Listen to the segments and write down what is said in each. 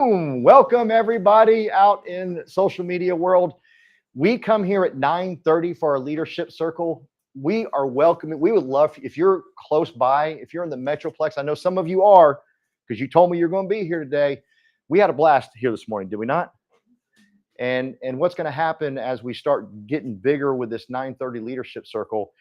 Boom. Welcome everybody out in social media world. We come here at 9:30 for our leadership circle. We are welcoming. We would love if you're close by, if you're in the Metroplex. I know some of you are because you told me you're going to be here today. We had a blast here this morning, did we not? And what's going to happen as we start getting bigger with this 9:30 leadership circle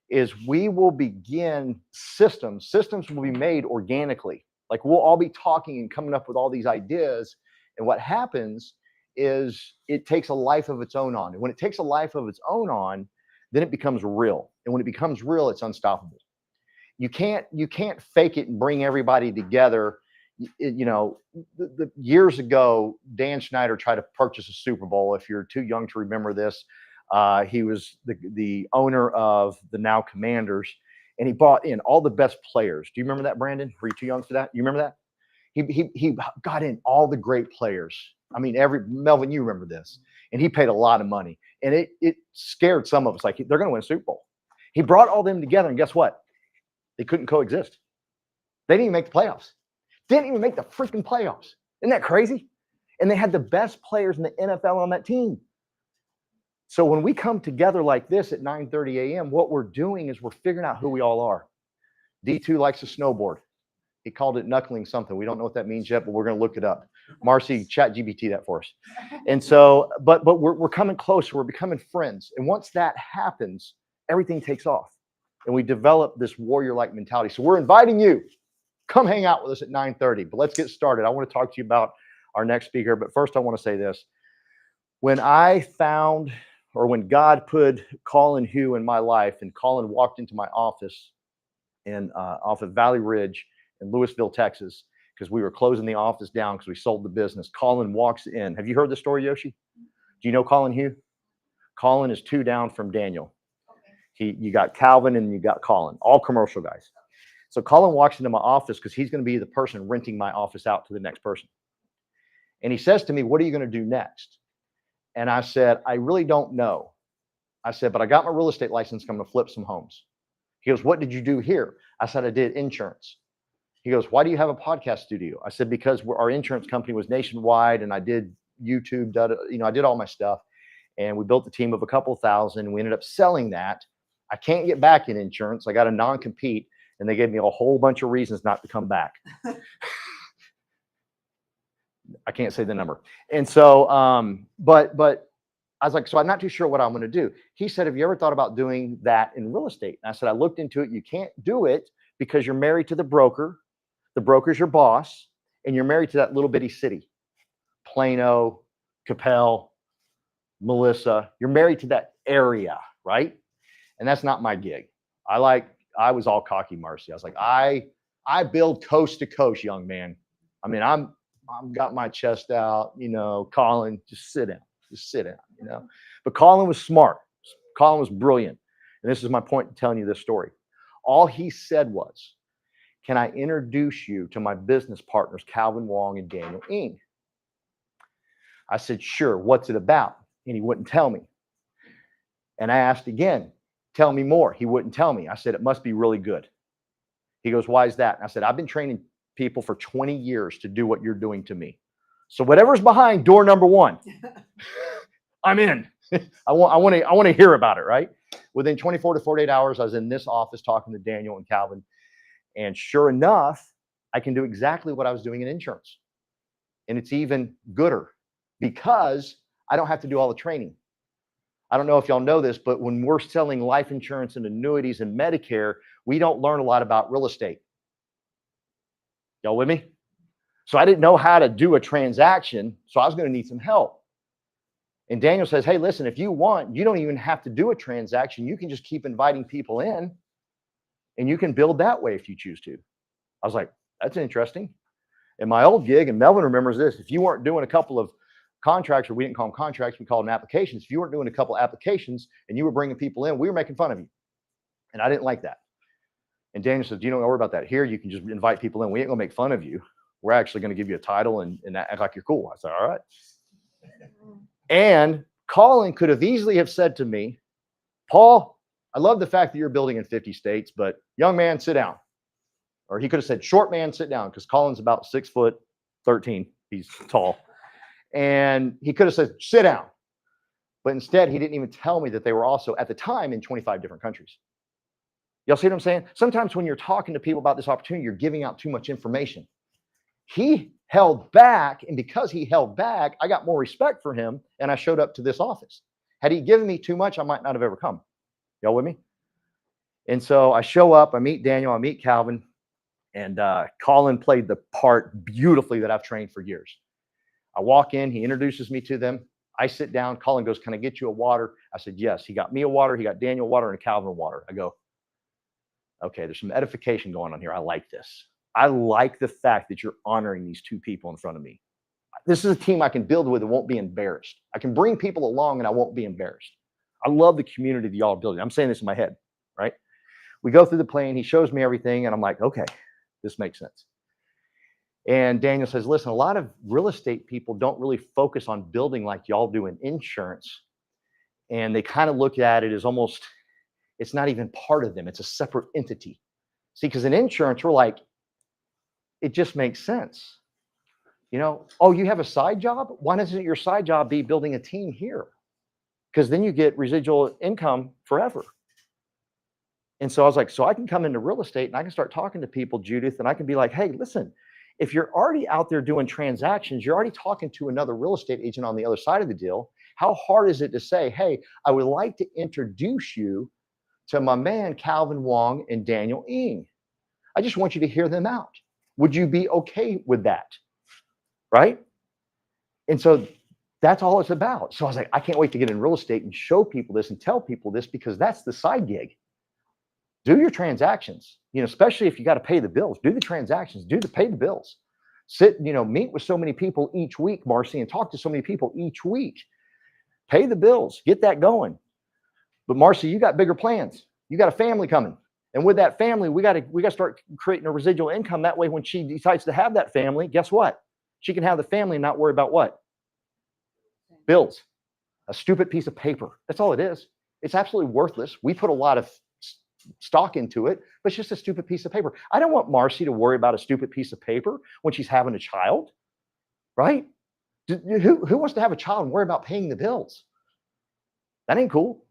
is we will begin systems. Systems will be made organically. Like we'll all be talking and coming up with all these ideas. And what happens is it takes a life of its own on. And when it takes a life of its own on, then it becomes real. And when it becomes real, it's unstoppable. You can't fake it and bring everybody together. Years ago, Dan Schneider tried to purchase a Super Bowl. If you're too young to remember this, he was the owner of the now Commanders, and he bought in all the best players. Do you remember that, Brandon? Were you too young for that? You remember that? He got in all the great players. I mean, Melvin, you remember this. And he paid a lot of money. And it scared some of us, like they're going to win a Super Bowl. He brought all them together, and guess what? They couldn't coexist. They didn't even make the playoffs. Didn't even make the freaking playoffs. Isn't that crazy? And they had the best players in the NFL on that team. So when we come together like this at 9:30 a.m., what we're doing is we're figuring out who we all are. D2 likes to snowboard. He called it knuckling something. We don't know what that means yet, but we're going to look it up. Marcy, chat GPT that for us. And so, but we're coming closer. We're becoming friends. And once that happens, everything takes off. And we develop this warrior-like mentality. So we're inviting you. Come hang out with us at 9:30. But let's get started. I want to talk to you about our next speaker. But first, I want to say this. When God put Colin Hugh in my life, and Colin walked into my office off of Valley Ridge in Louisville, Texas, because we were closing the office down because we sold the business. Colin walks in. Have you heard the story, Yoshi? Do you know Colin Hugh? Colin is 2 down from Daniel. You got Calvin and you got Colin, all commercial guys. So Colin walks into my office because he's going to be the person renting my office out to the next person. And he says to me, "What are you going to do next?" And I said, "I really don't know." I said, "But I got my real estate license. I'm going to flip some homes." He goes, "What did you do here?" I said, "I did insurance." He goes, "Why do you have a podcast studio?" I said, "Because our insurance company was nationwide, and I did YouTube, I did all my stuff. And we built a team of a couple thousand. We ended up selling that. I can't get back in insurance. I got a non-compete, and they gave me a whole bunch of reasons not to come back." I can't say the number. And so, but I was like, "So I'm not too sure what I'm going to do." He said, "Have you ever thought about doing that in real estate?" And I said, "I looked into it. You can't do it because you're married to the broker. The broker's your boss, and you're married to that little bitty city, Plano, Capel, Melissa. You're married to that area, right? And that's not my gig. I was all cocky, Marcy. I was like, I build coast to coast, young man. I mean, I'm got my chest out, Colin, just sit down, But Colin was smart. Colin was brilliant. And this is my point in telling you this story. All he said was, "Can I introduce you to my business partners, Calvin Wong and Daniel Ng?" I said, "Sure. What's it about?" And he wouldn't tell me. And I asked again, "Tell me more." He wouldn't tell me. I said, "It must be really good." He goes, "Why is that?" And I said, "I've been training people for 20 years to do what you're doing to me. So whatever's behind door number 1, I'm in. I want to hear about it, right?" Within 24 to 48 hours, I was in this office talking to Daniel and Calvin. And sure enough, I can do exactly what I was doing in insurance. And it's even gooder because I don't have to do all the training. I don't know if y'all know this, but when we're selling life insurance and annuities and Medicare, we don't learn a lot about real estate. Y'all with me? So I didn't know how to do a transaction, so I was going to need some help. And Daniel says, "Hey, listen, if you want, you don't even have to do a transaction. You can just keep inviting people in, and you can build that way if you choose to." I was like, "That's interesting." In my old gig, and Melvin remembers this, if you weren't doing a couple of contracts, or we didn't call them contracts, we called them applications. If you weren't doing a couple of applications and you were bringing people in, we were making fun of you. And I didn't like that. And Daniel says, "You don't worry about that. Here, you can just invite people in. We ain't going to make fun of you. We're actually going to give you a title and act like you're cool." I said, "All right." And Colin could have easily have said to me, "Paul, I love the fact that you're building in 50 states, but young man, sit down." Or he could have said, "Short man, sit down," because Colin's about 6'13". He's tall. And he could have said, sit down. But instead, he didn't even tell me that they were also, at the time, in 25 different countries. Y'all see what I'm saying? Sometimes when you're talking to people about this opportunity, you're giving out too much information. He held back, and because he held back, I got more respect for him, and I showed up to this office. Had he given me too much, I might not have ever come. Y'all with me? And so I show up, I meet Daniel, I meet Calvin, and Colin played the part beautifully that I've trained for years. I walk in, he introduces me to them. I sit down, Colin goes, can I get you a water? I said, yes. He got me a water, he got Daniel water, and a Calvin water. I go, okay, there's some edification going on here. I like this. I like the fact that you're honoring these two people in front of me. This is a team I can build with and won't be embarrassed. I can bring people along and I won't be embarrassed. I love the community that y'all are building. I'm saying this in my head, right? We go through the plan, he shows me everything, and I'm like, okay, this makes sense. And Daniel says, listen, a lot of real estate people don't really focus on building like y'all do in insurance. And they kind of look at it as almost, it's not even part of them. It's a separate entity. See, because in insurance, we're like, it just makes sense. You know, oh, you have a side job? Why doesn't your side job be building a team here? Because then you get residual income forever. And so I was like, so I can come into real estate and I can start talking to people, Judith, and I can be like, hey, listen, if you're already out there doing transactions, you're already talking to another real estate agent on the other side of the deal. How hard is it to say, hey, I would like to introduce you to my man, Calvin Wong and Daniel Ng. I just want you to hear them out. Would you be okay with that? Right? And so that's all it's about. So I was like, I can't wait to get in real estate and show people this and tell people this, because that's the side gig. Do your transactions, you know, especially if you got to pay the bills. Do the transactions, pay the bills. Sit, you know, meet with so many people each week, Marcy, and talk to so many people each week. Pay the bills, get that going. But Marcy, you got bigger plans. You got a family coming. And with that family, we got to start creating a residual income. That way, when she decides to have that family, guess what? She can have the family and not worry about what? Bills. A stupid piece of paper. That's all it is. It's absolutely worthless. We put a lot of stock into it, but it's just a stupid piece of paper. I don't want Marcy to worry about a stupid piece of paper when she's having a child, right? Who wants to have a child and worry about paying the bills? That ain't cool.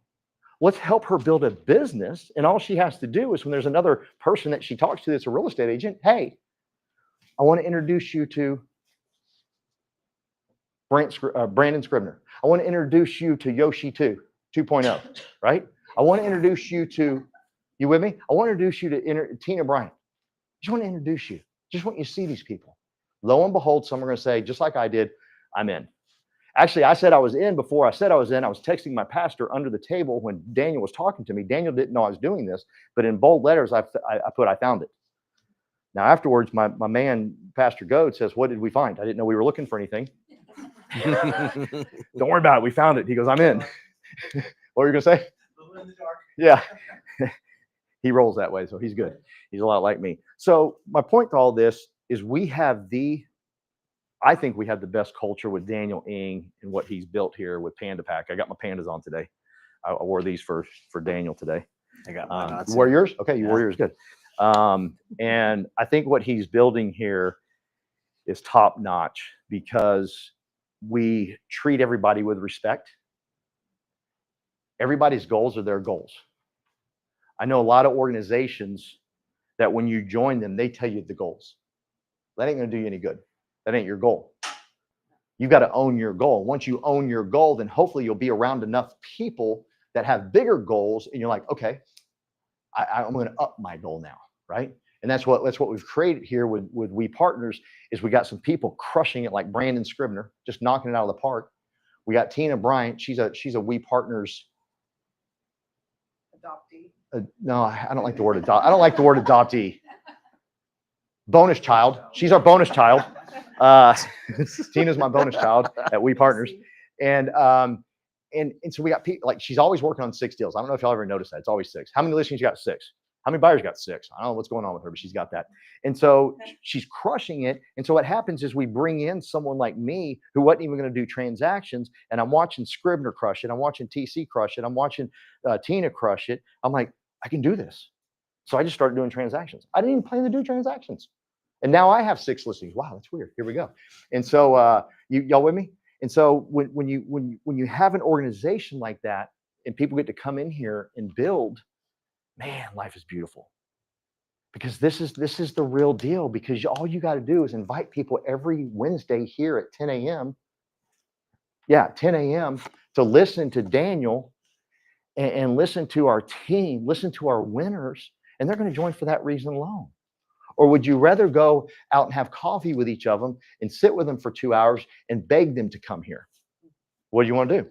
Let's help her build a business, and all she has to do is when there's another person that she talks to that's a real estate agent, hey, I want to introduce you to Brandon Scribner. I want to introduce you to Yoshi 2.0, right? I want to introduce you to, you with me? I want to introduce you to Tina Bryant. Just want to introduce you. Just want you to see these people. Lo and behold, some are going to say, just like I did, I'm in. Actually, I said I was in before I said I was in. I was texting my pastor under the table when Daniel was talking to me. Daniel didn't know I was doing this, but in bold letters, I put, I found it. Now, afterwards, my man, Pastor Goad, says, what did we find? I didn't know we were looking for anything. Don't worry about it. We found it. He goes, I'm in. What were you going to say? In the dark. Yeah. He rolls that way, so he's good. He's a lot like me. So my point to all this is I think we have the best culture with Daniel Ng and what he's built here with Panda Pack. I got my pandas on today. I wore these for Daniel today. I got mine. You wore yours? Okay, you wore yours. Good. And I think what he's building here is top notch because we treat everybody with respect. Everybody's goals are their goals. I know a lot of organizations that when you join them, they tell you the goals. That ain't going to do you any good. That ain't your goal. You've got to own your goal. Once you own your goal, then hopefully you'll be around enough people that have bigger goals, and you're like, okay, I'm going to up my goal now, right? And that's what we've created here with We Partners is we got some people crushing it like Brandon Scribner, just knocking it out of the park. We got Tina Bryant. She's a We Partners adoptee. No, I don't like the word adopt. I don't like the word adoptee. Bonus child. She's our bonus child. Tina's my bonus child at We Partners. And so we got people like she's always working on 6 deals. I don't know if y'all ever noticed that. It's always 6. How many listings you got? 6. How many buyers got? 6. I don't know what's going on with her, but she's got that. And so she's crushing it. And so what happens is we bring in someone like me who wasn't even going to do transactions. And I'm watching Scribner crush it. I'm watching TC crush it. I'm watching Tina crush it. I'm like, I can do this. So I just started doing transactions. I didn't even plan to do transactions. And now I have 6 listings. Wow, that's weird. Here we go. And so y'all with me? And so when you have an organization like that and people get to come in here and build, man, life is beautiful. Because this is the real deal. Because all you got to do is invite people every Wednesday here at 10 a.m. Yeah, 10 a.m. to listen to Daniel and listen to our team, listen to our winners, and they're going to join for that reason alone. Or would you rather go out and have coffee with each of them and sit with them for 2 hours and beg them to come here? What do you want to do?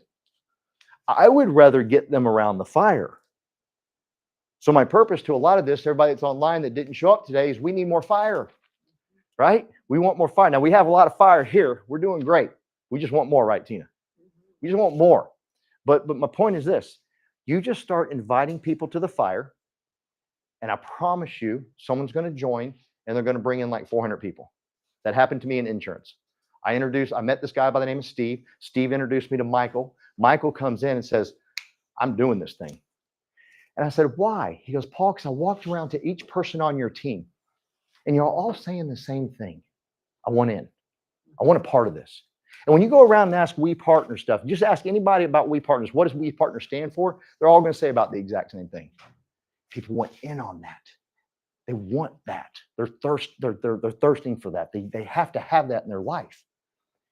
I would rather get them around the fire. So my purpose to a lot of this, everybody that's online that didn't show up today, is we need more fire, right? We want more fire. Now, we have a lot of fire here. We're doing great. We just want more, right, Tina? We just want more. But my point is this. You just start inviting people to the fire, and I promise you, someone's going to join, and they're going to bring in like 400 people. That happened to me in insurance. I met this guy by the name of Steve. Steve introduced me to Michael. Michael comes in and says, I'm doing this thing. And I said, why? He goes, Paul, because I walked around to each person on your team, and you're all saying the same thing. I want in. I want a part of this. And when you go around and ask We Partner stuff, just ask anybody about We Partners, what does We Partner stand for? They're all going to say about the exact same thing. People want in on that. They want that. They're thirsting for that. They have to have that in their life.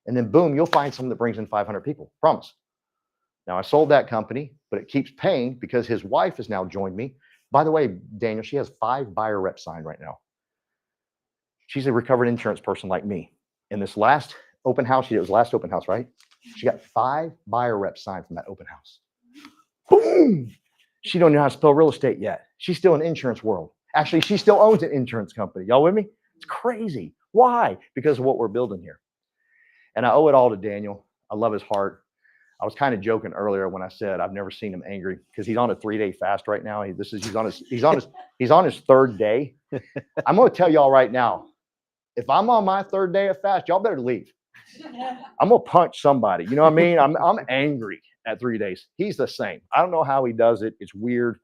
And then boom, you'll find someone that brings in 500 people. Promise. Now I sold that company, but it keeps paying because his wife has now joined me. By the way, Daniel, she has 5 buyer reps signed right now. She's a recovered insurance person like me. In this last open house, it was last open house, right? She got 5 buyer reps signed from that open house. Boom! She don't know how to spell real estate yet. She's still in the insurance world. Actually, she still owns an insurance company. Y'all with me? It's crazy. Why? Because of what we're building here. And I owe it all to Daniel. I love his heart. I was kind of joking earlier when I said I've never seen him angry because he's on a 3-day fast right now. He's on his 3rd day. I'm going to tell y'all right now, if I'm on my 3rd day of fast, y'all better leave. I'm going to punch somebody. You know what I mean? I'm angry at 3 days. He's the same. I don't know how he does it. It's weird.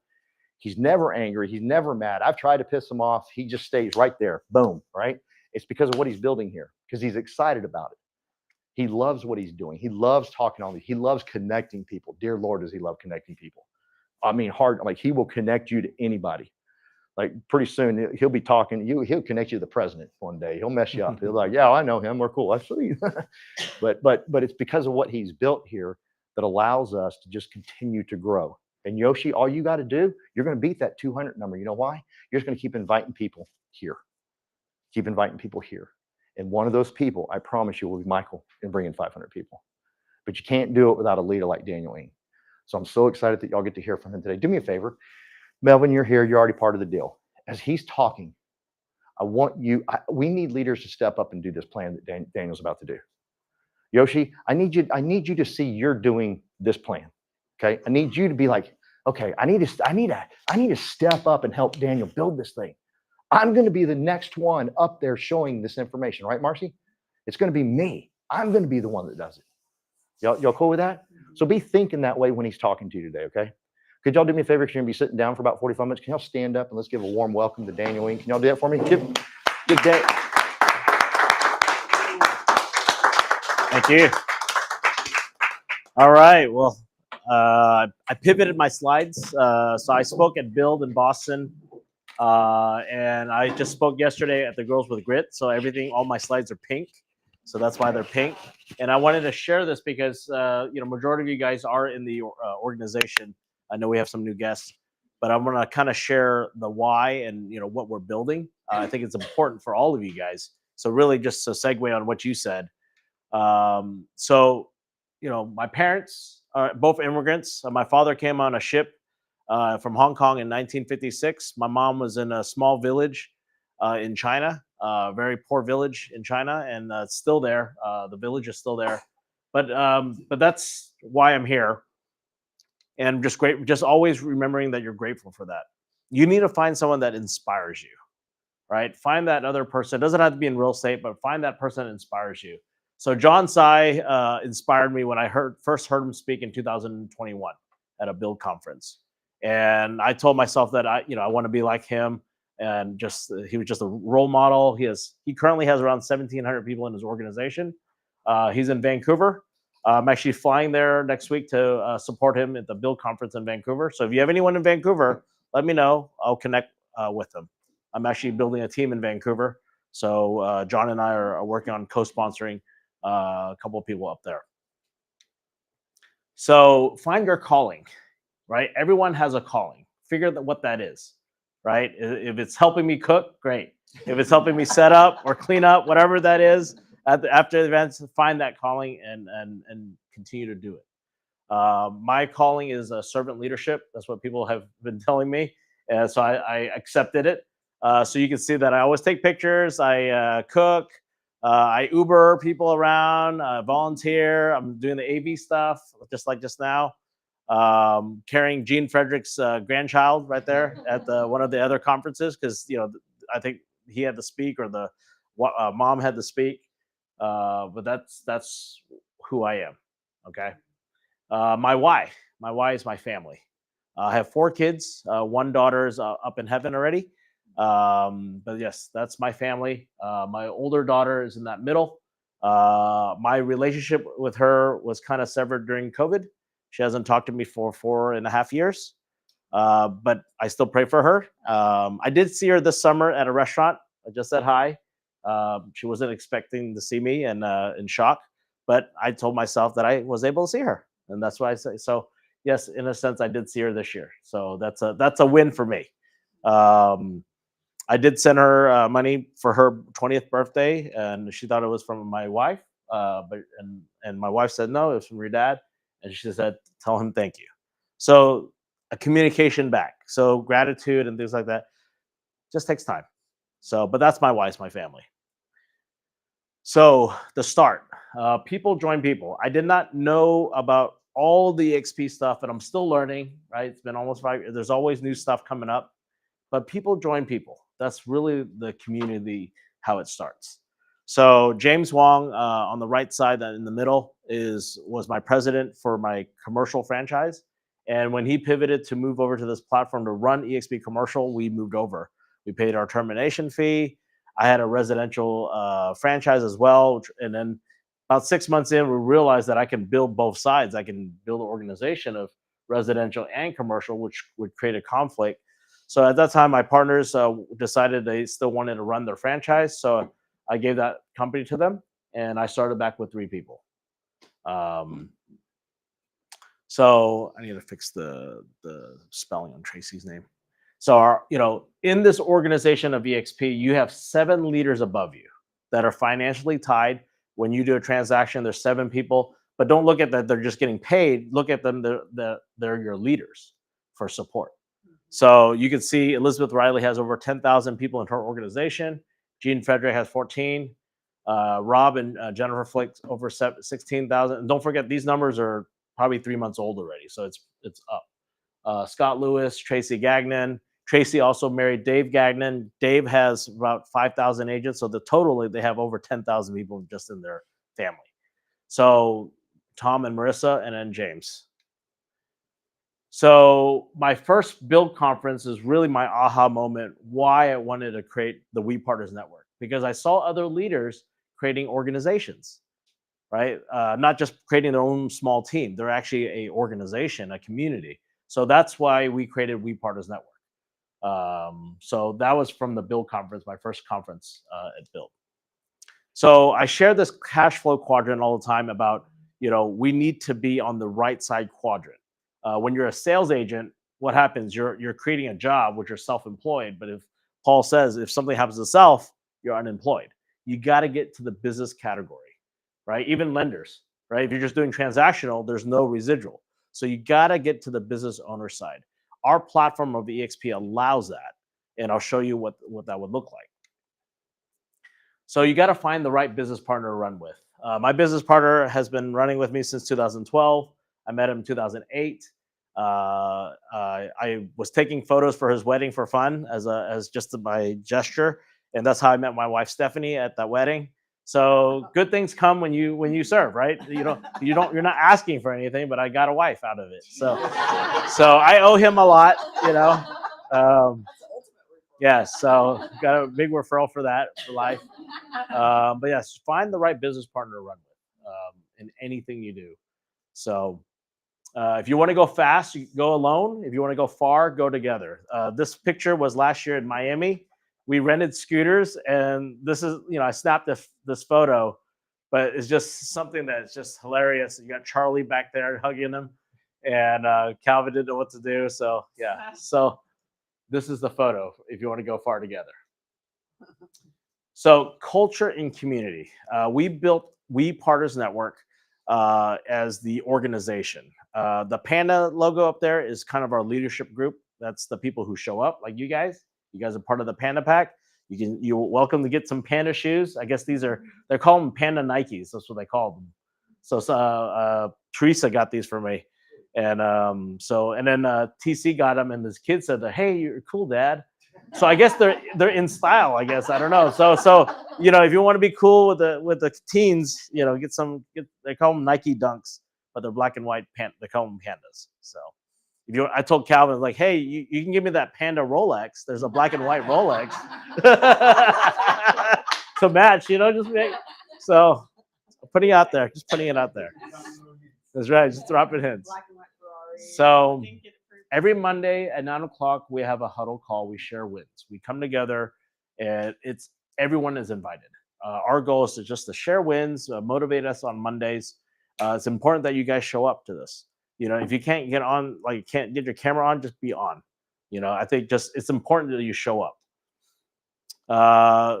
He's never angry. He's never mad. I've tried to piss him off. He just stays right there. Boom. Right? It's because of what he's building here, because he's excited about it. He loves what he's doing. He loves talking on these. He loves connecting people. Dear Lord, does he love connecting people? I mean, like he will connect you to anybody. Like pretty soon he'll be talking to you. He'll connect you to the president one day. He'll mess you up. He'll be like, yeah, I know him. We're cool. That's sweet. but it's because of what he's built here that allows us to just continue to grow. And Yoshi, all you got to do, you're going to beat that 200 number. You know why? You're just going to keep inviting people here. Keep inviting people here. And one of those people, I promise you, will be Michael and bring in 500 people. But you can't do it without a leader like Daniel Ng. So I'm so excited that y'all get to hear from him today. Do me a favor. Melvin, you're here. You're already part of the deal. As he's talking, we need leaders to step up and do this plan that Daniel's about to do. Yoshi, I need you to see you're doing this plan. Okay. I need you to be like, okay, I need to step up and help Daniel build this thing. I'm going to be the next one up there showing this information, right, Marcy? It's going to be me. I'm going to be the one that does it. Y'all cool with that? So be thinking that way when he's talking to you today, okay? Could y'all do me a favor? You're going to be sitting down for about 45 minutes. Can y'all stand up and let's give a warm welcome to Daniel Ng? Can y'all do that for me? Give Dan. Thank you. All right. Well, I pivoted my slides. So I spoke at Build in Boston. And I just spoke yesterday at the Girls with Grit. So all my slides are pink. So that's why they're pink. And I wanted to share this because, majority of you guys are in the organization. I know we have some new guests, but I'm going to kind of share the why and, what we're building. I think it's important for all of you guys. So really just a segue on what you said. My parents are both immigrants. My father came on a ship from Hong Kong in 1956. My mom was in a small village in China, a very poor village in China, and it's still there. The village is still there, but that's why I'm here. And just always remembering that you're grateful for that. You need to find someone that inspires you, right? Find that other person. It doesn't have to be in real estate, but find that person that inspires you. So John Tsai inspired me when I first heard him speak in 2021 at a Build conference. And I told myself that I want to be like him. and he was just a role model. He currently has around 1,700 people in his organization. He's in Vancouver. I'm actually flying there next week to support him at the Build conference in Vancouver. So if you have anyone in Vancouver, let me know. I'll connect with them. I'm actually building a team in Vancouver. So John and I are working on co-sponsoring a couple of people up there. So find your calling, right? Everyone has a calling. Figure out what that is, right? If it's helping me cook, great. If it's helping me set up or clean up, whatever that is, after the events, find that calling and continue to do it. My calling is servant leadership. That's what people have been telling me. And so I accepted it. So you can see that I always take pictures. I cook. I Uber people around, volunteer. I'm doing the AV stuff, just like just now. Carrying Gene Frederick's grandchild right there at one of the other conferences, because I think he had to speak, or the mom had to speak. But that's who I am. Okay. My why is my family. I have 4 kids. One daughter's up in heaven already. But yes, that's my family. My older daughter is in that middle. My relationship with her was kind of severed during COVID. She hasn't talked to me for 4.5 years. But I still pray for her. I did see her this summer at a restaurant. I just said hi. She wasn't expecting to see me, and in shock. But I told myself that I was able to see her, and that's why I say so. Yes, in a sense, I did see her this year, so that's a win for me. I did send her money for her 20th birthday, and she thought it was from my wife. But my wife said no, it was from your dad, and she said tell him thank you. So a communication back. So gratitude and things like that just takes time. So, but that's my wife's my family. So the start, people join people. I did not know about all the XP stuff, and I'm still learning. Right, it's been almost 5 years. There's always new stuff coming up, but people join people. That's really the community, how it starts. So James Wong on the right side, that in the middle was my president for my commercial franchise. And when he pivoted to move over to this platform to run EXP commercial, we moved over. We paid our termination fee. I had a residential franchise as well. And then about 6 months in, we realized that I can build both sides. I can build an organization of residential and commercial, which would create a conflict. So at that time, my partners decided they still wanted to run their franchise. So I gave that company to them, and I started back with 3 people. So I need to fix the spelling on Tracy's name. So in this organization of EXP, you have 7 leaders above you that are financially tied. When you do a transaction, there's 7 people, but don't look at that they're just getting paid. Look at them, they're your leaders for support. So you can see Elizabeth Riley has over 10,000 people in her organization. Gene Frederick has 14. Rob and Jennifer Flick over 16,000. And don't forget, these numbers are probably 3 months old already, so it's up. Scott Lewis, Tracy Gagnon. Tracy also married Dave Gagnon. Dave has about 5,000 agents, so totally they have over 10,000 people just in their family. So Tom and Marissa, and then James. So my first Build conference is really my aha moment, why I wanted to create the We Partners Network, because I saw other leaders creating organizations, right? Not just creating their own small team. They're actually an organization, a community. So that's why we created We Partners Network. So that was from the Build conference, my first conference at Build. So I share this cash flow quadrant all the time about, we need to be on the right side quadrant. When you're a sales agent, what happens? You're creating a job, which you're self-employed. But if Paul says, if something happens to self, you're unemployed. You got to get to the business category, right? Even lenders, right? If you're just doing transactional, there's no residual. So you got to get to the business owner side. Our platform of the EXP allows that. And I'll show you what that would look like. So you got to find the right business partner to run with. My business partner has been running with me since 2012. I met him in 2008. I was taking photos for his wedding for fun as just my gesture, and that's how I met my wife Stephanie at that wedding. So good things come when you serve, right? You're not asking for anything, but I got a wife out of it. So I owe him a lot, Yeah, so got a big referral for that for life. But yes, find the right business partner to run with in anything you do. So if you want to go fast, you go alone. If you want to go far, go together. This picture was last year in Miami. We rented scooters, and this is, I snapped this photo, but it's just something that's just hilarious. You got Charlie back there hugging him, and Calvin didn't know what to do. So yeah, so this is the photo if you want to go far together. So culture and community. We built We Partners Network as the organization. The panda logo up there is kind of our leadership group. That's the people who show up, like you guys. You guys are part of the Panda Pack. You're welcome to get some panda shoes. I guess they're called them Panda Nikes. That's what they call them. So Teresa got these for me, and and then TC got them, and his kid said, "Hey, you're cool, Dad." So I guess they're in style. I guess I don't know. So if you want to be cool with the teens, they call them Nike Dunks, but they're black and white they call them pandas. So I told Calvin, like, hey, you can give me that panda Rolex. There's a black and white Rolex to match. So putting it out there, just putting it out there. That's right, just dropping hints. So every Monday at 9 o'clock, we have a huddle call. We share wins. We come together, and everyone is invited. Our goal is to share wins, motivate us on Mondays. It's important that you guys show up to this. If you can't get on, like you can't get your camera on, just be on. I think it's important that you show up.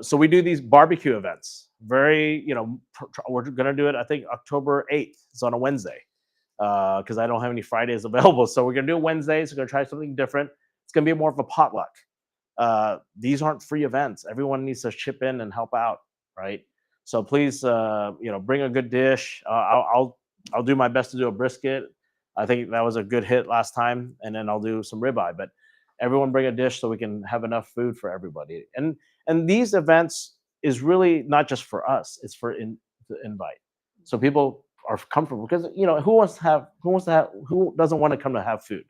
So we do these barbecue events. We're gonna do it. I think October 8th. It's on a Wednesday because I don't have any Fridays available. So we're gonna do it Wednesdays. We're gonna try something different. It's gonna be more of a potluck. These aren't free events. Everyone needs to chip in and help out, right? So please, bring a good dish. I'll do my best to do a brisket. I think that was a good hit last time, and then I'll do some ribeye. But everyone bring a dish so we can have enough food for everybody. And these events is really not just for us; it's for to invite. So people are comfortable because who doesn't want to come to have food,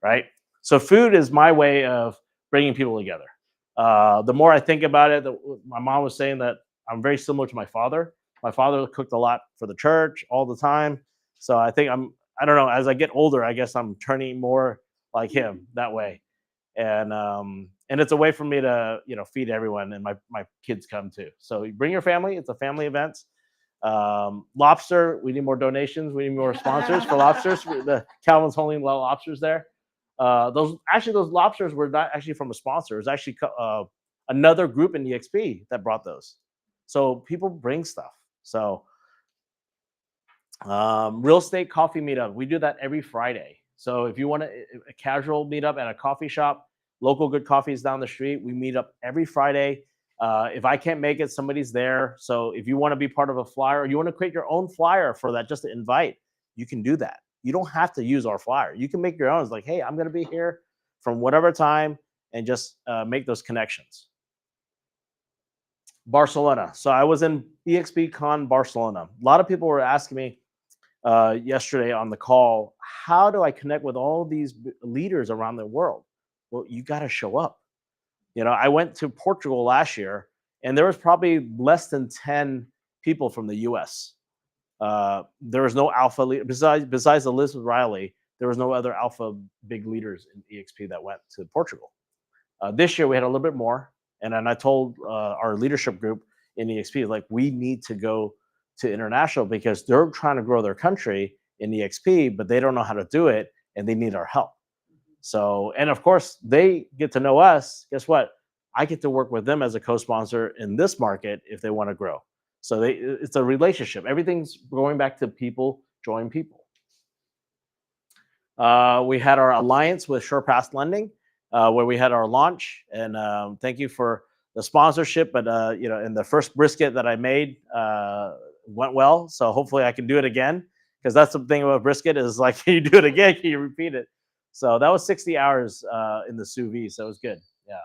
right? So food is my way of bringing people together. The more I think about it, my mom was saying that I'm very similar to my father. My father cooked a lot for the church all the time. So I think I don't know, as I get older, I guess I'm turning more like him that way. And it's a way for me to, feed everyone, and my kids come too. So you bring your family. It's a family event. Lobster, we need more donations. We need more sponsors for lobsters. The Calvin's holding lobsters there. Those lobsters were not actually from a sponsor. It was actually another group in EXP that brought those. So people bring stuff. So real estate coffee meetup, we do that every Friday. So if you want a casual meetup at a coffee shop, local good coffees down the street, we meet up every Friday. If I can't make it, somebody's there. So if you want to be part of a flyer, or you want to create your own flyer for that, just to invite, you can do that. You don't have to use our flyer. You can make your own. It's like, hey, I'm going to be here from whatever time, and just make those connections. Barcelona. So I was in EXP Con Barcelona. A lot of people were asking me yesterday on the call, how do I connect with all these leaders around the world? Well, you got to show up. I went to Portugal last year, and there was probably less than 10 people from the US. There was no alpha leader besides Elizabeth Riley. There was no other alpha big leaders in EXP that went to Portugal. This year we had a little bit more, and then I told our leadership group in EXP, like, we need to go to international because they're trying to grow their country in EXP, but they don't know how to do it, and they need our help. So, and of course, they get to know us. Guess what? I get to work with them as a co-sponsor in this market if they want to grow. So it's a relationship. Everything's going back to people join people. We had our alliance with SurePass Lending, where we had our launch, and thank you for the sponsorship. But and the first brisket that I made went well, so hopefully I can do it again, because that's the thing about brisket is, like, can you do it again? Can you repeat it? So that was 60 hours in the sous vide, so it was good. Yeah.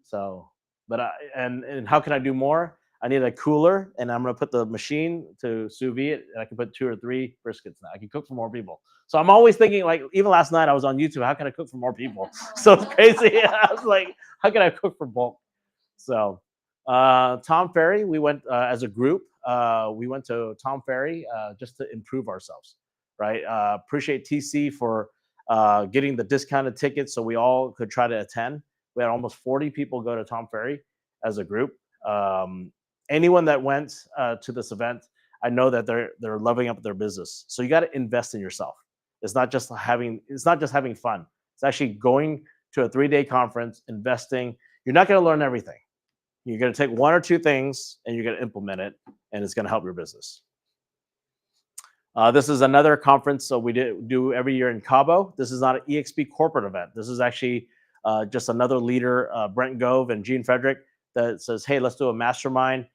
So, but and how can I do more? I need a cooler, and I'm gonna put the machine to sous vide it, and I can put 2 or 3 briskets now. I can cook for more people. So I'm always thinking, like, even last night I was on YouTube, how can I cook for more people? So it's crazy. I was like, how can I cook for bulk? So Tom Ferry, we went as a group. We went to Tom Ferry just to improve ourselves, right? Appreciate TC for getting the discounted tickets so we all could try to attend. We had almost 40 people go to Tom Ferry as a group. Anyone that went to this event, I know that they're loving up their business. So you got to invest in yourself. It's not just having fun. It's actually going to a 3-day conference, investing. You're not going to learn everything. You're going to take 1 or 2 things and you're going to implement it, and it's going to help your business. This is another conference so we do every year in Cabo. This is not an EXP corporate event. This is actually just another leader, Brent Gove and Gene Frederick, that says, hey, let's do a mastermind.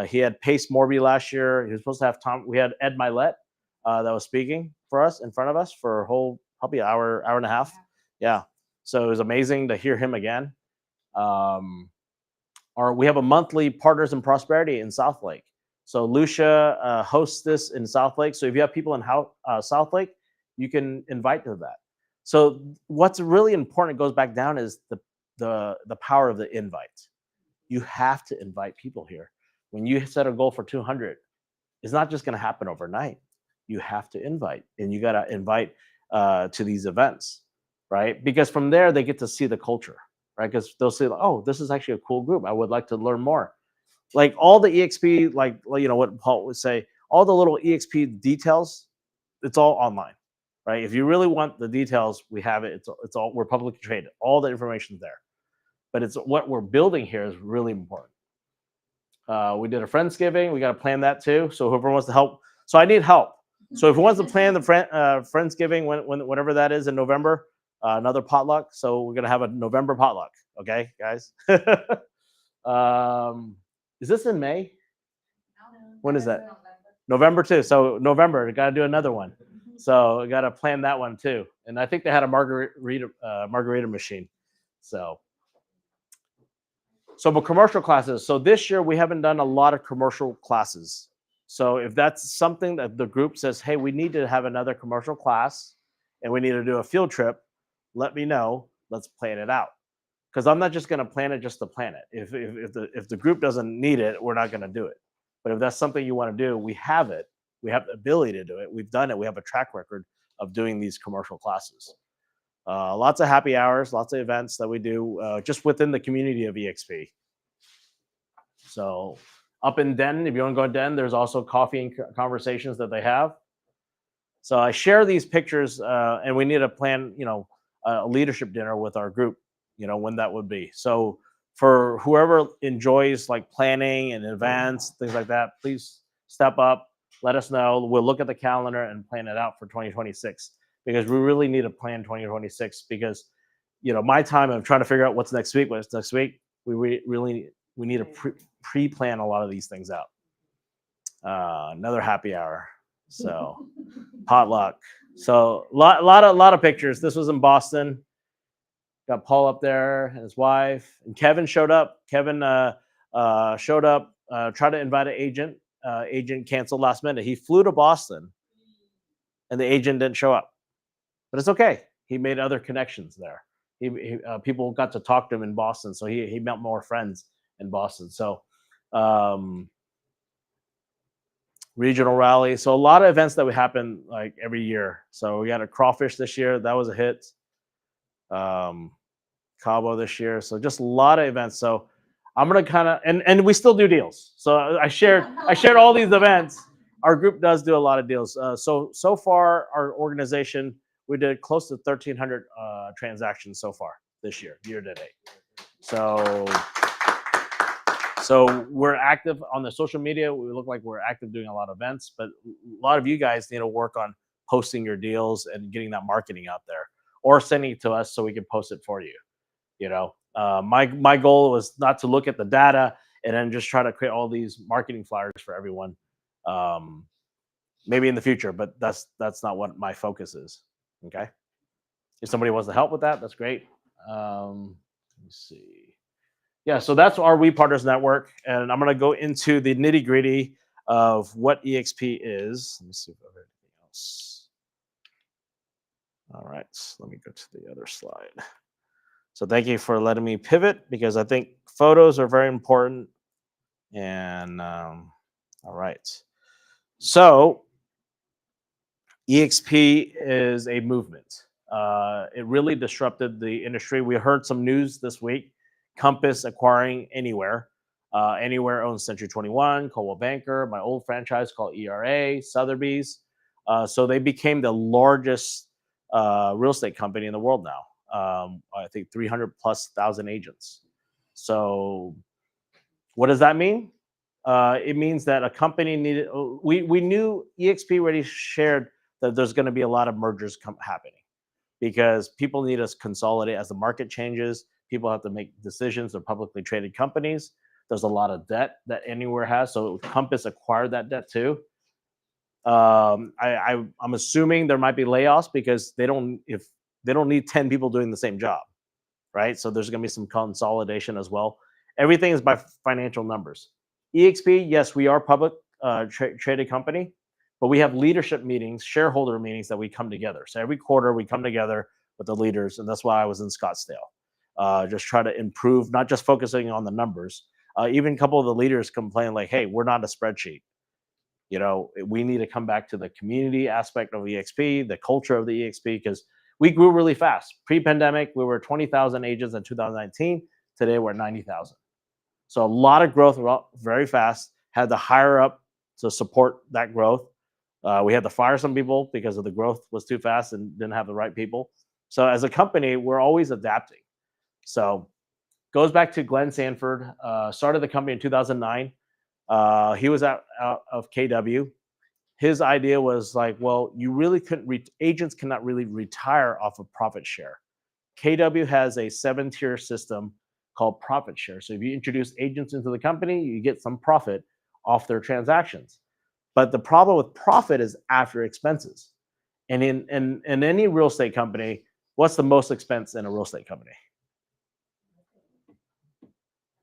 He had Pace Morby last year. He was supposed to have we had Ed Milet that was speaking for us in front of us for a whole, probably hour and a half. Yeah. So it was amazing to hear him again. We have a monthly Partners in Prosperity in South Lake. So Lucia hosts this in South Lake. So if you have people in South Lake, you can invite to that. So what's really important, it goes back down, is the power of the invite. You have to invite people here. When you set a goal for 200, it's not just going to happen overnight. You have to invite, and you got to invite to these events, right? Because from there, they get to see the culture, right? Because they'll say, oh, this is actually a cool group. I would like to learn more. Like all the EXP, like, you know what Paul would say, all the little EXP details, it's all online, right? If you really want the details, we have it. It's all, we're publicly traded. All the information's there. But it's what we're building here is really important. We did a Friendsgiving. We got to plan that too. So whoever wants to help. So I need help. So if who wants to plan the Friendsgiving, whenever that is in November, another potluck. So we're going to have a November potluck. Okay, guys. Is this in May? When is that? November too. So November, got to do another one. So we got to plan that one too. And I think they had a margarita machine. So commercial classes. So this year we haven't done a lot of commercial classes. So if that's something that the group says, hey, we need to have another commercial class and we need to do a field trip, let me know. Let's plan it out. Because I'm not just going to plan it just to plan it. If the group doesn't need it, we're not going to do it. But if that's something you want to do, we have it. We have the ability to do it. We've done it. We have a track record of doing these commercial classes. Lots of happy hours, lots of events that we do just within the community of EXP. So up in Den, if you want to go to Den, there's also coffee and conversations that they have. So I share these pictures, and we need to plan, a leadership dinner with our group, when that would be. So for whoever enjoys like planning and events, things like that, please step up, let us know. We'll look at the calendar and plan it out for 2026. Because we really need to plan 2026 because, my time of trying to figure out what's next week, we need to pre-plan a lot of these things out. Another happy hour. So potluck. So a lot of pictures. This was in Boston. Got Paul up there and his wife, and Kevin showed up. Kevin showed up, tried to invite an agent. Agent canceled last minute. He flew to Boston and the agent didn't show up. But it's okay. He made other connections there. People got to talk to him in Boston, so he met more friends in Boston. So regional rally. So a lot of events that would happen like every year. So we got a crawfish this year. That was a hit. Cabo this year. So just a lot of events. So I'm gonna kind of and we still do deals. So I shared all these events. Our group does do a lot of deals. So far, our organization, we did close to 1,300 transactions so far this year to date. So we're active on the social media. We look like we're active doing a lot of events, but a lot of you guys need to work on posting your deals and getting that marketing out there, or sending it to us so we can post it for you. My goal was not to look at the data and then just try to create all these marketing flyers for everyone. Maybe in the future, but that's not what my focus is. Okay. If somebody wants to help with that, that's great. Let me see. Yeah, so that's our We Partners Network, and I'm going to go into the nitty gritty of what EXP is. Let me see if I have anything else. All right, let me go to the other slide. So thank you for letting me pivot because I think photos are very important. And all right, so EXP is a movement. It really disrupted the industry. We heard some news this week. Compass acquiring Anywhere. Anywhere owns Century 21, Coldwell Banker, my old franchise called ERA, Sotheby's. So they became the largest real estate company in the world now. I think 300 plus thousand agents. So what does that mean? It means that a company needed. We knew EXP already shared that there's going to be a lot of mergers happening because people need us consolidate as the market changes. People have to make decisions. They're publicly traded companies. There's a lot of debt that Anywhere has, so Compass acquired that debt too. I'm assuming there might be layoffs because they don't need 10 people doing the same job, right? So there's going to be some consolidation as well. Everything is by financial numbers. EXP, yes, we are public traded company, but we have leadership meetings, shareholder meetings that we come together. So every quarter we come together with the leaders, and that's why I was in Scottsdale. Just try to improve, not just focusing on the numbers. Even a couple of the leaders complain like, "Hey, we're not a spreadsheet. You know, we need to come back to the community aspect of EXP, the culture of the EXP, because we grew really fast. Pre-pandemic, we were 20,000 agents in 2019. Today, we're 90,000. So a lot of growth, very fast. Had to hire up to support that growth. We had to fire some people because of the growth was too fast and didn't have the right people. So as a company, we're always adapting. So goes back to Glenn Sanford. Started the company in 2009. He was out of KW. His idea was like, well, you really couldn't. Agents cannot really retire off of profit share. KW has a 7-tier system called profit share. So if you introduce agents into the company, you get some profit off their transactions. But the problem with profit is after expenses. And in any real estate company, what's the most expense in a real estate company?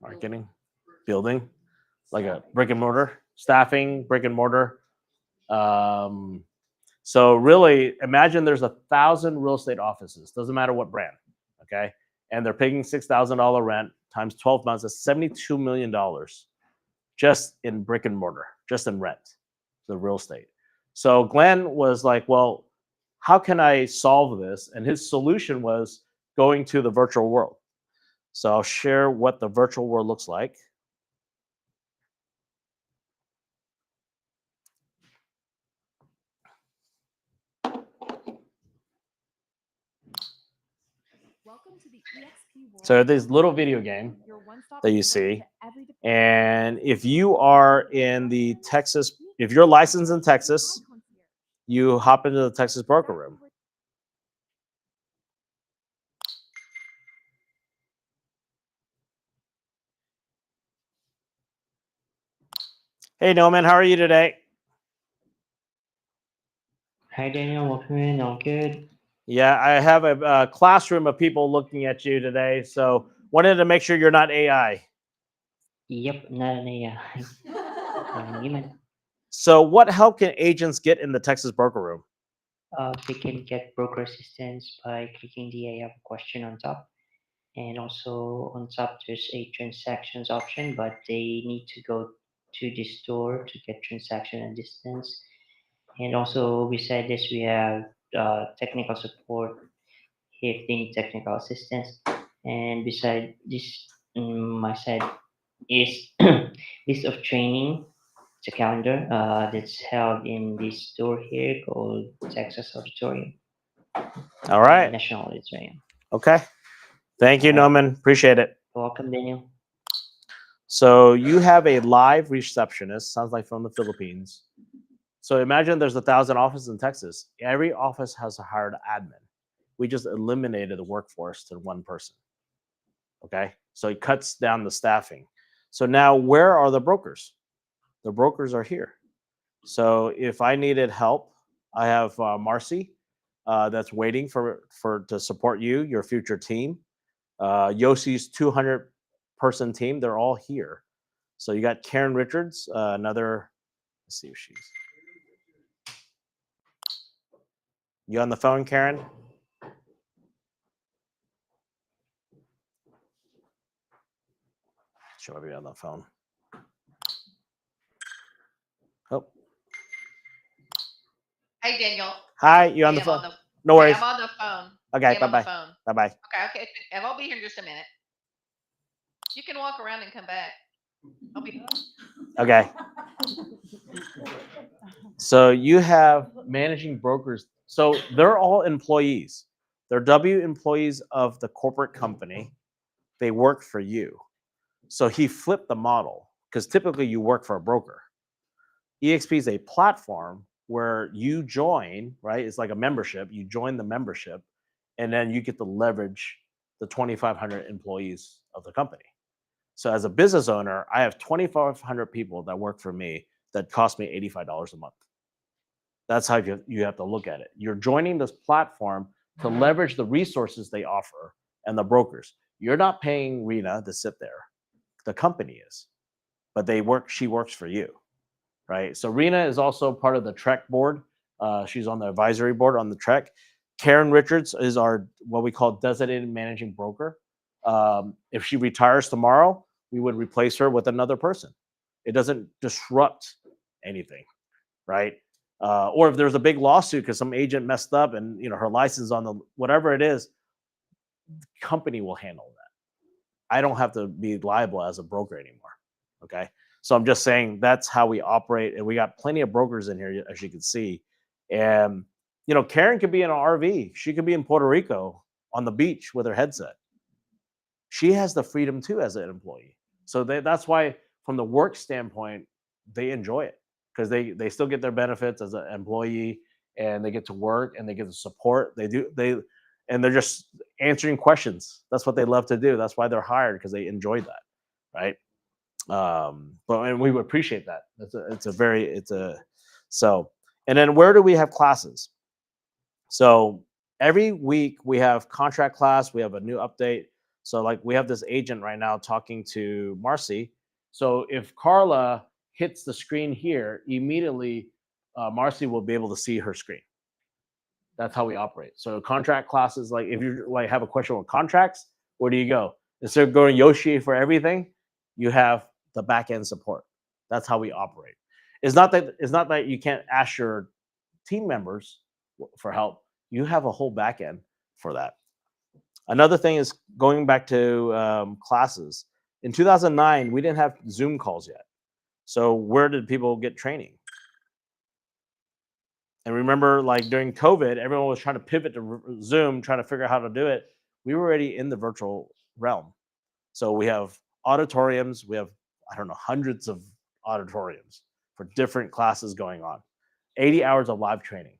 Marketing, building, like a brick and mortar, staffing, brick and mortar. So really, imagine there's 1,000 real estate offices. Doesn't matter what brand, okay? And they're paying $6,000 rent times 12 months. That's $72 million just in brick and mortar, just in rent, the real estate. So Glenn was like, well, how can I solve this? And his solution was going to the virtual world. So I'll share what the virtual world looks like. So this little video game that you see, and if you are in the Texas, if you're licensed in Texas, you hop into the Texas broker room. Hey, Noman, how are you today? Hi Daniel, welcome in. All good. Yeah, I have a classroom of people looking at you today, so wanted to make sure you're not AI. Yep, not an AI. Human. So what help can agents get in the Texas broker room? They can get broker assistance by clicking the I have a question on top. And also on top, there's a transactions option, but they need to go to the store to get transaction and distance. And also beside this, we have technical support if they need technical assistance. And beside this, my side is list of training. It's a calendar that's held in this store here called Texas Auditorium. All right. National Auditorium. Okay. Thank you, Noman. Appreciate it. Welcome, Daniel. So you have a live receptionist, sounds like from the Philippines. So imagine there's 1,000 offices in Texas. Every office has a hired admin. We just eliminated the workforce to one person. Okay. So it cuts down the staffing. So now where are the brokers? The brokers are here. So if I needed help, I have Marcy that's waiting to support you, your future team. Yossi's 200 person team. They're all here. So you got Karen Richards, another. Let's see if she's. You on the phone, Karen? She might be on the phone. Oh. Hey, Daniel. Hi, you on Hey, the I'm phone? on the. No Hey, worries. I'm on the phone. Okay, Hey, I'm on the bye-bye. phone. Bye-bye. Okay, and I'll be here in just a minute. You can walk around and come back. I'll be. Okay. So you have managing brokers. So they're all employees. They're W employees of the corporate company. They work for you. So he flipped the model because typically you work for a broker. EXP is a platform where you join, right? It's like a membership. You join the membership, and then you get to leverage the 2,500 employees of the company. So as a business owner, I have 2,500 people that work for me that cost me $85 a month. That's how you have to look at it. You're joining this platform to leverage the resources they offer and the brokers. You're not paying Rena to sit there. The company is, but she works for you, right? So Rena is also part of the Trek board. She's on the advisory board on the Trek. Karen Richards is our what we call designated managing broker. If she retires tomorrow, we would replace her with another person. It doesn't disrupt anything, right? Or if there's a big lawsuit because some agent messed up and her license on the whatever it is, the company will handle that. I don't have to be liable as a broker anymore. Okay. So I'm just saying that's how we operate. And we got plenty of brokers in here, as you can see. And, Karen could be in an RV. She could be in Puerto Rico on the beach with her headset. She has the freedom too as an employee. So that's why, from the work standpoint, they enjoy it because they still get their benefits as an employee and they get to work and they get the support. And they're just answering questions. That's what they love to do. That's why they're hired because they enjoy that, right? And we would appreciate that. And then where do we have classes? So every week we have contract class, we have a new update. So like we have this agent right now talking to Marcy. So if Carla hits the screen here, immediately Marcy will be able to see her screen. That's how we operate. So contract classes, like if you like have a question on contracts, where do you go? Instead of going Yoshi for everything, you have the back end support. That's how we operate. It's not that you can't ask your team members for help. You have a whole back end for that. Another thing is going back to classes. In 2009, we didn't have Zoom calls yet. So where did people get training? And remember, like during COVID, everyone was trying to pivot to Zoom, trying to figure out how to do it. We were already in the virtual realm. So we have auditoriums. We have, I don't know, hundreds of auditoriums for different classes going on. 80 hours of live training.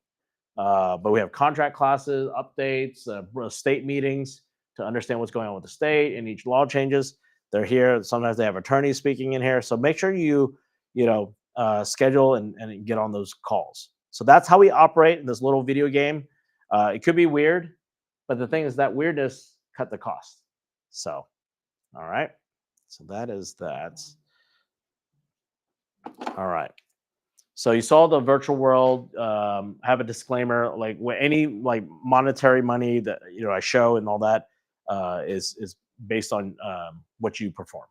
But we have contract classes, updates, state meetings to understand what's going on with the state and each law changes. They're here. Sometimes they have attorneys speaking in here. So make sure you schedule and get on those calls. So that's how we operate in this little video game. It could be weird, but the thing is that weirdness cut the cost. So, all right. So that is that. All right. So you saw the virtual world. Have a disclaimer, like any like monetary money that I show and all that is based on what you perform.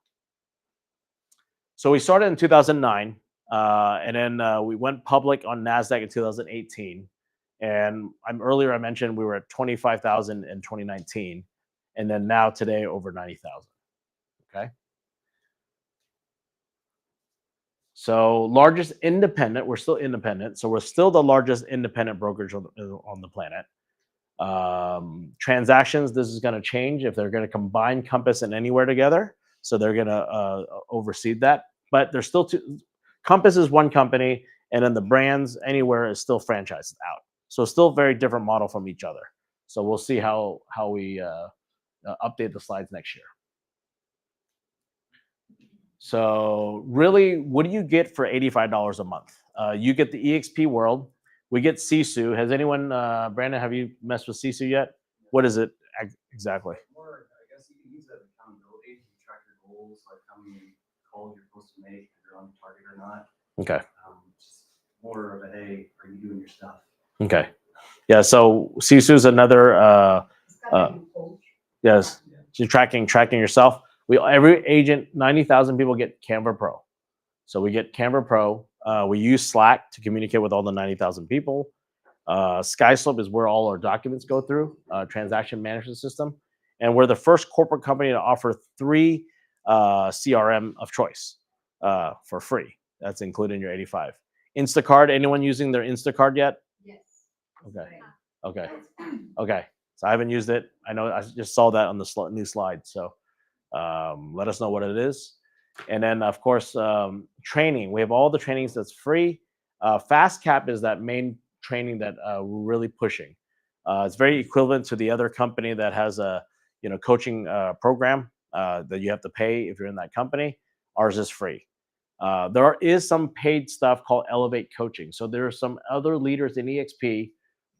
So we started in 2009, and then we went public on NASDAQ in 2018. And earlier I mentioned we were at 25,000 in 2019, and then now today over 90,000. Okay. So largest independent, we're still independent. So we're still the largest independent brokerage on the planet. Transactions, this is going to change if they're going to combine Compass and Anywhere together. So they're going to oversee that. But there's still two. Compass is one company, and then the brands Anywhere is still franchised out. So still very different model from each other. So we'll see how we update the slides next year. So really, what do you get for $85 a month? You get the EXP World. We get Sisu. Has anyone, Brandon, have you messed with Sisu yet? What is it exactly? I guess you can use it as accountability to track your supposed to make, if you're on target or not. Okay. Just more of a, hey, are you doing your stuff? Okay. Yeah. So Sisu's another. It's kind of a coach. Yes. So tracking yourself. Every agent, 90,000 people get Canva Pro. So we get Canva Pro. We use Slack to communicate with all the 90,000 people. SkySlope is where all our documents go through, transaction management system. And we're the first corporate company to offer 3 CRM of choice for free. That's included in your 85. Instacart, anyone using their Instacart yet? Yes. Okay. Okay. Okay. So I haven't used it. I know I just saw that on the new slide. So let us know what it is. And then, of course, training. We have all the trainings that's free. FastCap is that main training that we're really pushing. It's very equivalent to the other company that has a coaching program that you have to pay if you're in that company. Ours is free. There is some paid stuff called Elevate Coaching. So there are some other leaders in EXP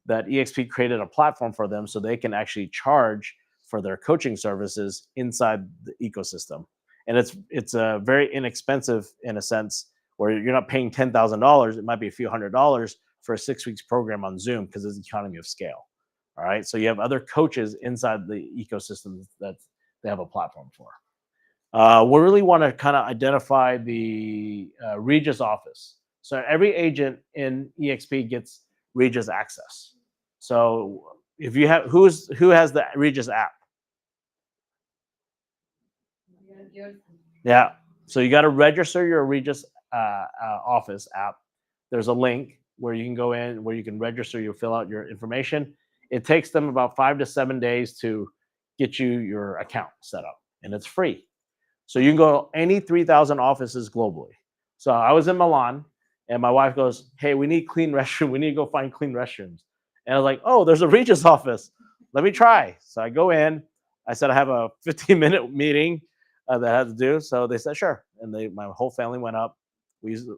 that EXP created a platform for them so they can actually charge for their coaching services inside the ecosystem. And it's very inexpensive in a sense where you're not paying $10,000. It might be a few $100s for a 6 weeks program on Zoom because it's economy of scale. All right. So you have other coaches inside the ecosystem that they have a platform for. We really want to kind of identify the Regis office. So every agent in EXP gets Regis access. So if you have, who has the Regis app? Yeah. So you got to register your Regis office app. There's a link where you can go in, where you can register, you fill out your information. It takes them about 5 to 7 days to get you your account set up, and it's free. So you can go any 3,000 offices globally. So I was in Milan, and my wife goes, "Hey, we need clean restroom. We need to go find clean restrooms." And I was like, "Oh, there's a Regis office. Let me try." So I go in. I said I have a 15-minute meeting that I had to do. So they said, "Sure." And my whole family went up. We used the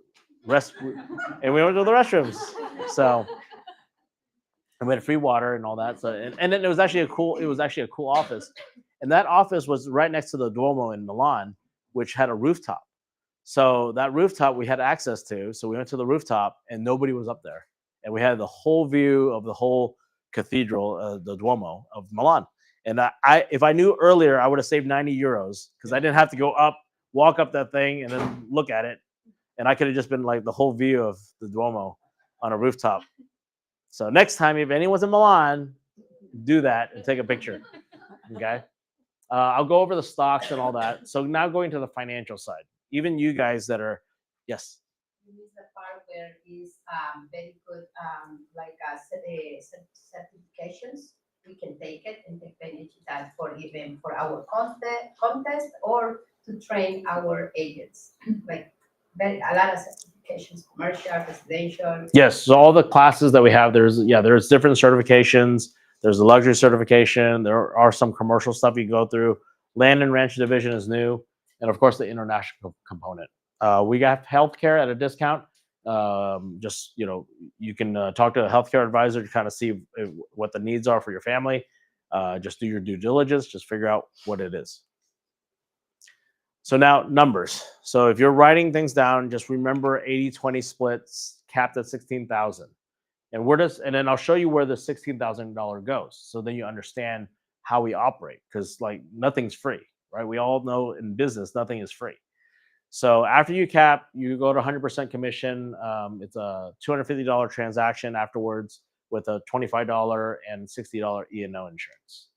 and we went to the restrooms. So and we had free water and all that. So and then it was actually a cool office. And that office was right next to the Duomo in Milan, which had a rooftop. So that rooftop we had access to. So we went to the rooftop and nobody was up there. And we had the whole view of the whole cathedral, the Duomo of Milan. And if I knew earlier, I would have saved 90 euros because I didn't have to go up, walk up that thing and then look at it. And I could have just been like the whole view of the Duomo on a rooftop. So next time, if anyone's in Milan, do that and take a picture. Okay. I'll go over the stocks and all that. So now going to the financial side, even you guys that are, yes. You miss the part where is very good, like certifications. We can take it and take advantage of that for our contest or to train our agents. Like a lot of certifications, commercial, residential. Yes. So all the classes that we have, there's different certifications. There's a luxury certification. There are some commercial stuff you go through. Land and ranch division is new. And of course, the international component. We got healthcare at a discount. You can talk to a healthcare advisor to kind of see what the needs are for your family. Just do your due diligence. Just figure out what it is. So now numbers. So if you're writing things down, just remember 80-20 splits capped at 16,000. And then I'll show you where the $16,000 goes. So then you understand how we operate because like nothing's free, right? We all know in business, nothing is free. So after you cap, you go to 100% commission. It's a $250 transaction afterwards with a $25 and $60 E&O insurance.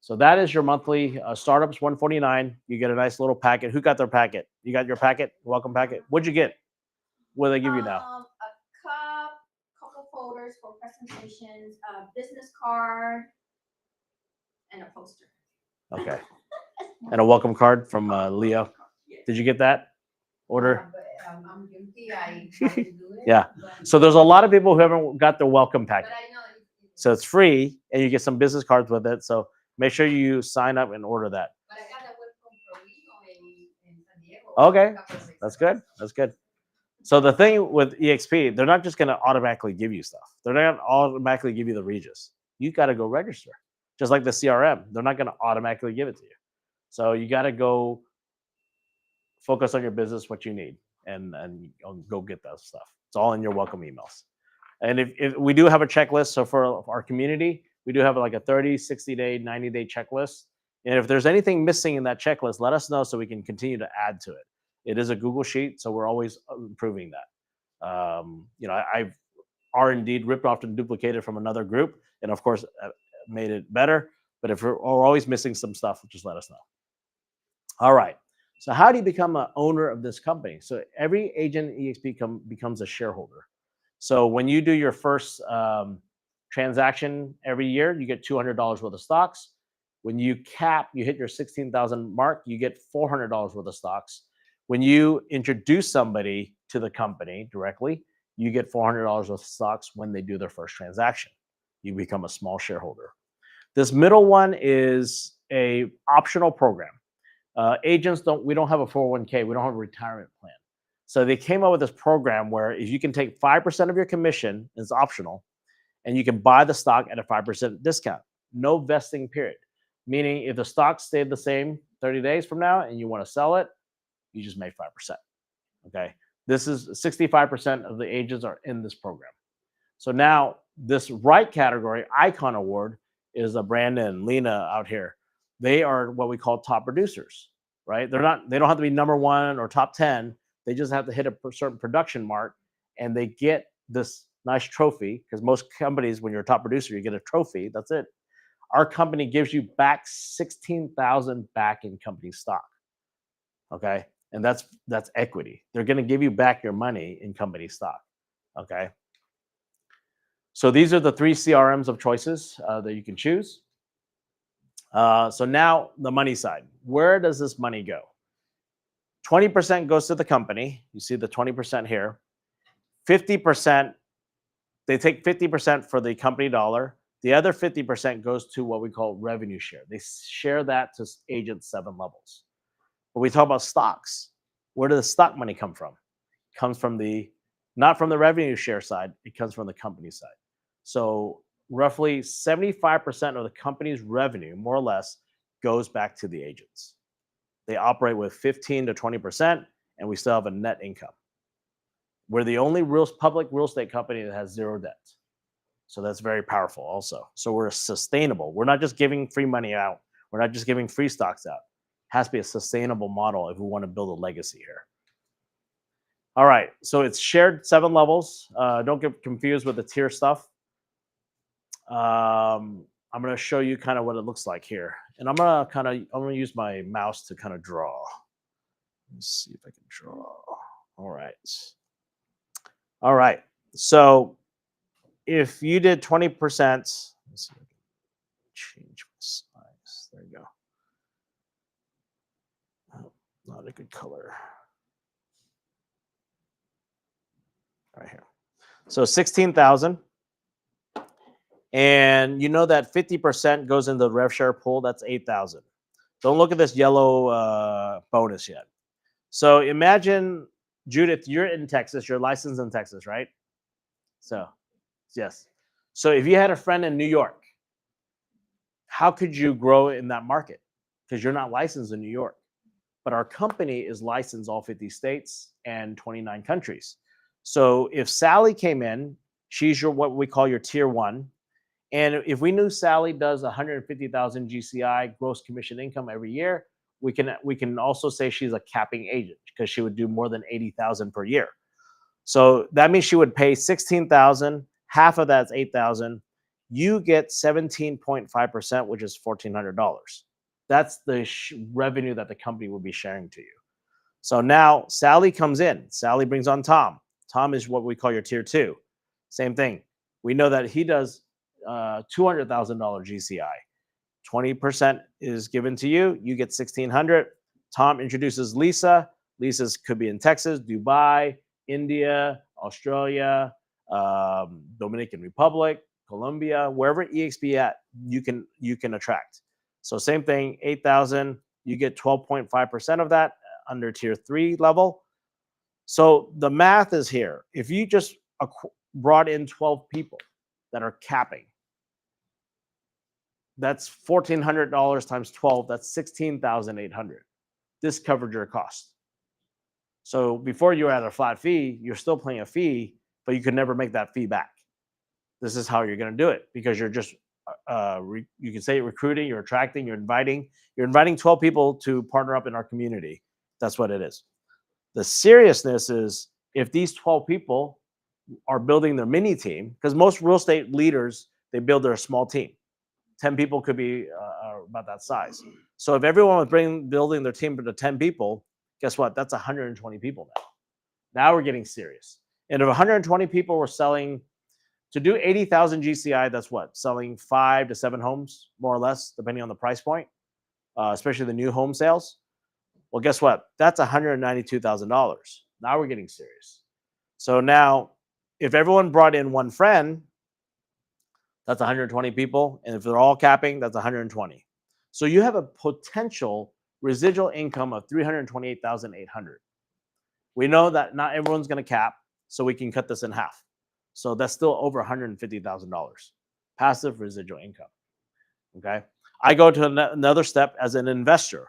So that is your monthly startups, $149. You get a nice little packet. Who got their packet? You got your packet? Welcome packet. What'd you get? What do they give you now? A cup, couple folders for presentations, a business card, and a poster. Okay. And a welcome card from Leo. Did you get that order? I'm guilty. I didn't do it. Yeah. So there's a lot of people who haven't got their welcome packet. But I know So it's free and you get some business cards with it. So make sure you sign up and order that. But I got a welcome from Rio in San Diego. Okay. That's good. That's good. So the thing with EXP, they're not just going to automatically give you stuff. They're not going to automatically give you the Regis. You got to go register. Just like the CRM, they're not going to automatically give it to you. So you got to go focus on your business, what you need, and go get that stuff. It's all in your welcome emails. And if we do have a checklist, so for our community, we do have like a 30, 60-day, 90-day checklist. And if there's anything missing in that checklist, let us know so we can continue to add to it. It is a Google Sheet, so we're always improving that. I've indeed ripped off and duplicated from another group, and of course made it better. But if we're always missing some stuff, just let us know. All right. So how do you become an owner of this company? So every agent at EXP becomes a shareholder. So when you do your first transaction every year, you get $200 worth of stocks. When you hit your 16,000 mark, you get $400 worth of stocks. When you introduce somebody to the company directly, you get $400 worth of stocks when they do their first transaction. You become a small shareholder. This middle one is a optional program. Agents we don't have a 401k, we don't have a retirement plan. So they came up with this program where if you can take 5% of your commission, it's optional, and you can buy the stock at a 5% discount. No vesting period. Meaning if the stock stayed the same 30 days from now and you want to sell it, you just make 5%. Okay. This is 65% of the agents are in this program. So now this right category, Icon Award, is a Brandon, Lena out here. They are what we call top producers, right? They don't have to be number 1 or top 10. They just have to hit a certain production mark, and they get this nice trophy, because most companies, when you're a top producer, you get a trophy. That's it. Our company gives you back 16,000 back in company stock. Okay. And that's equity. They're going to give you back your money in company stock. Okay. So these are the 3 CRMs of choices that you can choose. So now the money side. Where does this money go? 20% goes to the company. You see the 20% here. 50%, they take 50% for the company dollar. The other 50% goes to what we call revenue share. They share that to agents 7 levels. When we talk about stocks, where does the stock money come from? It comes from not from the revenue share side, it comes from the company side. So roughly 75% of the company's revenue, more or less, goes back to the agents. They operate with 15 to 20%, and we still have a net income. We're the only public real estate company that has 0 debt. So that's very powerful also. So we're sustainable. We're not just giving free money out. We're not just giving free stocks out. It has to be a sustainable model if we want to build a legacy here. All right. So it's shared 7 levels. Don't get confused with the tier stuff. I'm going to show you kind of what it looks like here. And I'm going to use my mouse to kind of draw. Let's see if I can draw. All right. All right. So if you did 20%, let's see if I can change my size. There you go. Oh, not a good color. Right here. So 16,000. And you know that 50% goes into the rev share pool. That's 8,000. Don't look at this yellow bonus yet. So imagine, Judith, you're in Texas. You're licensed in Texas, right? So, yes. So if you had a friend in New York, how could you grow in that market? Because you're not licensed in New York. But our company is licensed all 50 states and 29 countries. So if Sally came in, she's what we call your tier 1. And if we knew Sally does 150,000 GCI gross commission income every year, we can also say she's a capping agent because she would do more than 80,000 per year. So that means she would pay 16,000. Half of that's 8,000. You get 17.5%, which is $1,400. That's the revenue that the company will be sharing to you. So now Sally comes in. Sally brings on Tom. Tom is what we call your tier 2. Same thing. We know that he does $200,000 GCI. 20% is given to you. You get 1,600. Tom introduces Lisa. Lisa's could be in Texas, Dubai, India, Australia, Dominican Republic, Colombia, wherever EXP at, you can attract. So same thing, 8,000. You get 12.5% of that under tier 3 level. So the math is here. If you just brought in 12 people that are capping, that's $1,400 times 12. That's $16,800. This covered your cost. So before you were at a flat fee, you're still paying a fee, but you could never make that fee back. This is how you're going to do it, because you're just you can say recruiting, you're attracting, you're inviting 12 people to partner up in our community. That's what it is. The seriousness is if these 12 people are building their mini team, because most real estate leaders, they build their small team. 10 people could be about that size. So if everyone was building their team to 10 people, guess what? That's 120 people now. Now we're getting serious. And if 120 people were selling, to do 80,000 GCI, that's what? Selling 5 to 7 homes, more or less, depending on the price point, especially the new home sales. Well, guess what? That's $192,000. Now we're getting serious. So now, if everyone brought in one friend, that's 120 people. And if they're all capping, that's 120. So you have a potential residual income of $328,800. We know that not everyone's going to cap, so we can cut this in half. So that's still over $150,000 passive residual income. Okay. I go to another step as an investor.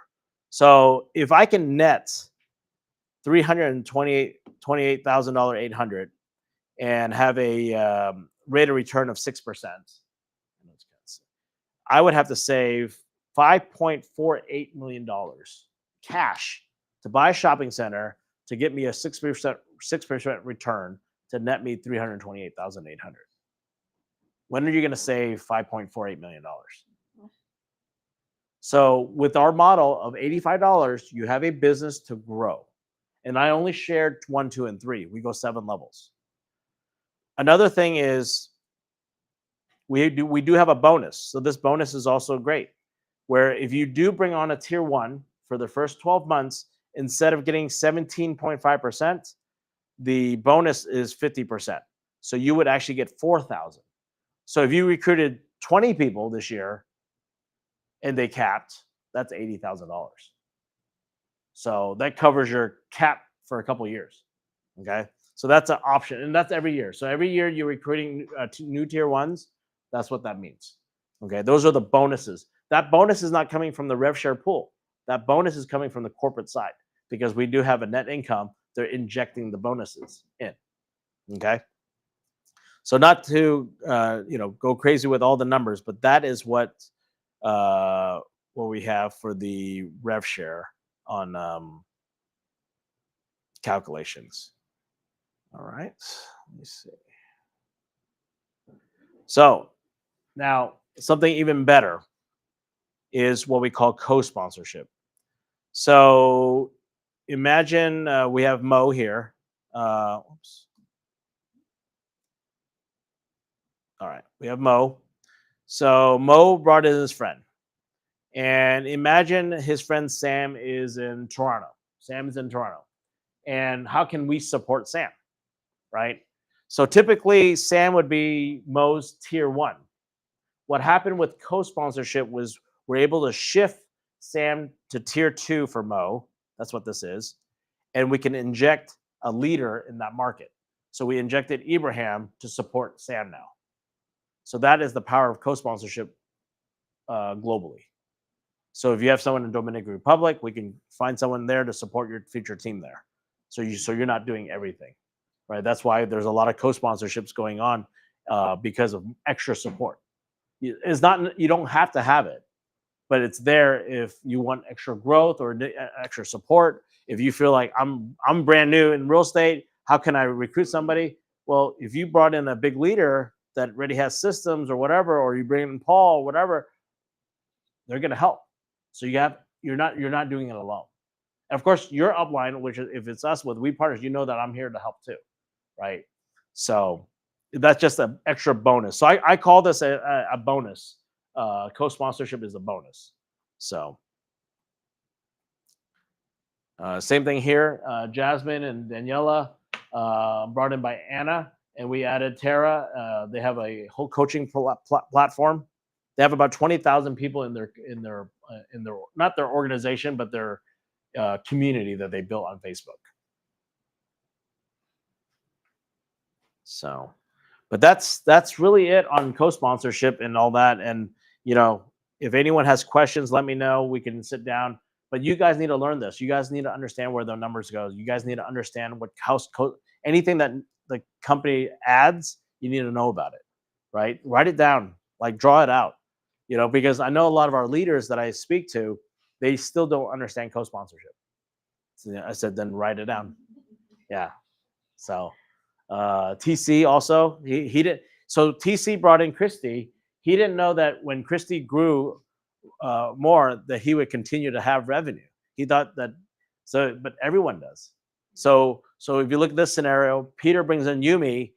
So if I can net $328,800 and have a rate of return of 6%, I would have to save $5.48 million cash to buy a shopping center to get me a 6% return to net me $328,800. When are you going to save $5.48 million? So with our model of $85, you have a business to grow. And I only shared 1, 2, and 3. We go 7 levels. Another thing is we do have a bonus. So this bonus is also great, where if you do bring on a tier 1 for the first 12 months, instead of getting 17.5%, the bonus is 50%. So you would actually get $4,000. So if you recruited 20 people this year and they capped, that's $80,000. So that covers your cap for a couple of years. Okay. So that's an option, and that's every year. So every year you're recruiting new tier 1s. That's what that means. Okay. Those are the bonuses. That bonus is not coming from the rev share pool. That bonus is coming from the corporate side, because we do have a net income. They're injecting the bonuses in. Okay. So not to go crazy with all the numbers, but that is what we have for the rev share on calculations. All right. Let me see. So now something even better is what we call co-sponsorship. So imagine we have Mo here. Oops. All right, we have Mo. So Mo brought in his friend. And imagine his friend Sam is in Toronto. Sam is in Toronto. And how can we support Sam? Right? So typically, Sam would be Mo's tier 1. What happened with co-sponsorship was we're able to shift Sam to tier 2 for Mo. That's what this is. And we can inject a leader in that market. So we injected Ibrahim to support Sam now. So that is the power of co-sponsorship globally. So if you have someone in Dominican Republic, we can find someone there to support your future team there. So you're not doing everything, right? That's why there's a lot of co-sponsorships going on because of extra support. It's not, you don't have to have it, but it's there if you want extra growth or extra support. If you feel like I'm brand new in real estate, how can I recruit somebody? Well, if you brought in a big leader that already has systems or whatever, or you bring in Paul, whatever, they're going to help. So you're not doing it alone. And of course, your upline, which is, if it's us with We Partners, you know that I'm here to help too, right? So that's just an extra bonus. So I call this a bonus. Co-sponsorship is a bonus. So same thing here. Jasmine and Daniela brought in by Anna, and we added Tara. They have a whole coaching platform. They have about 20,000 people in their not their organization, but their community that they built on Facebook. So, but that's really it on co-sponsorship and all that. And if anyone has questions, let me know. We can sit down. But you guys need to learn this. You guys need to understand where the numbers go. You guys need to understand what anything that the company adds, you need to know about it, right? Write it down, like draw it out, because I know a lot of our leaders that I speak to, they still don't understand co-sponsorship. So I said, then write it down. Yeah. So TC also, he did. So TC brought in Christy. He didn't know that when Christy grew more, that he would continue to have revenue. He thought that, but everyone does. So if you look at this scenario, Peter brings in Yumi.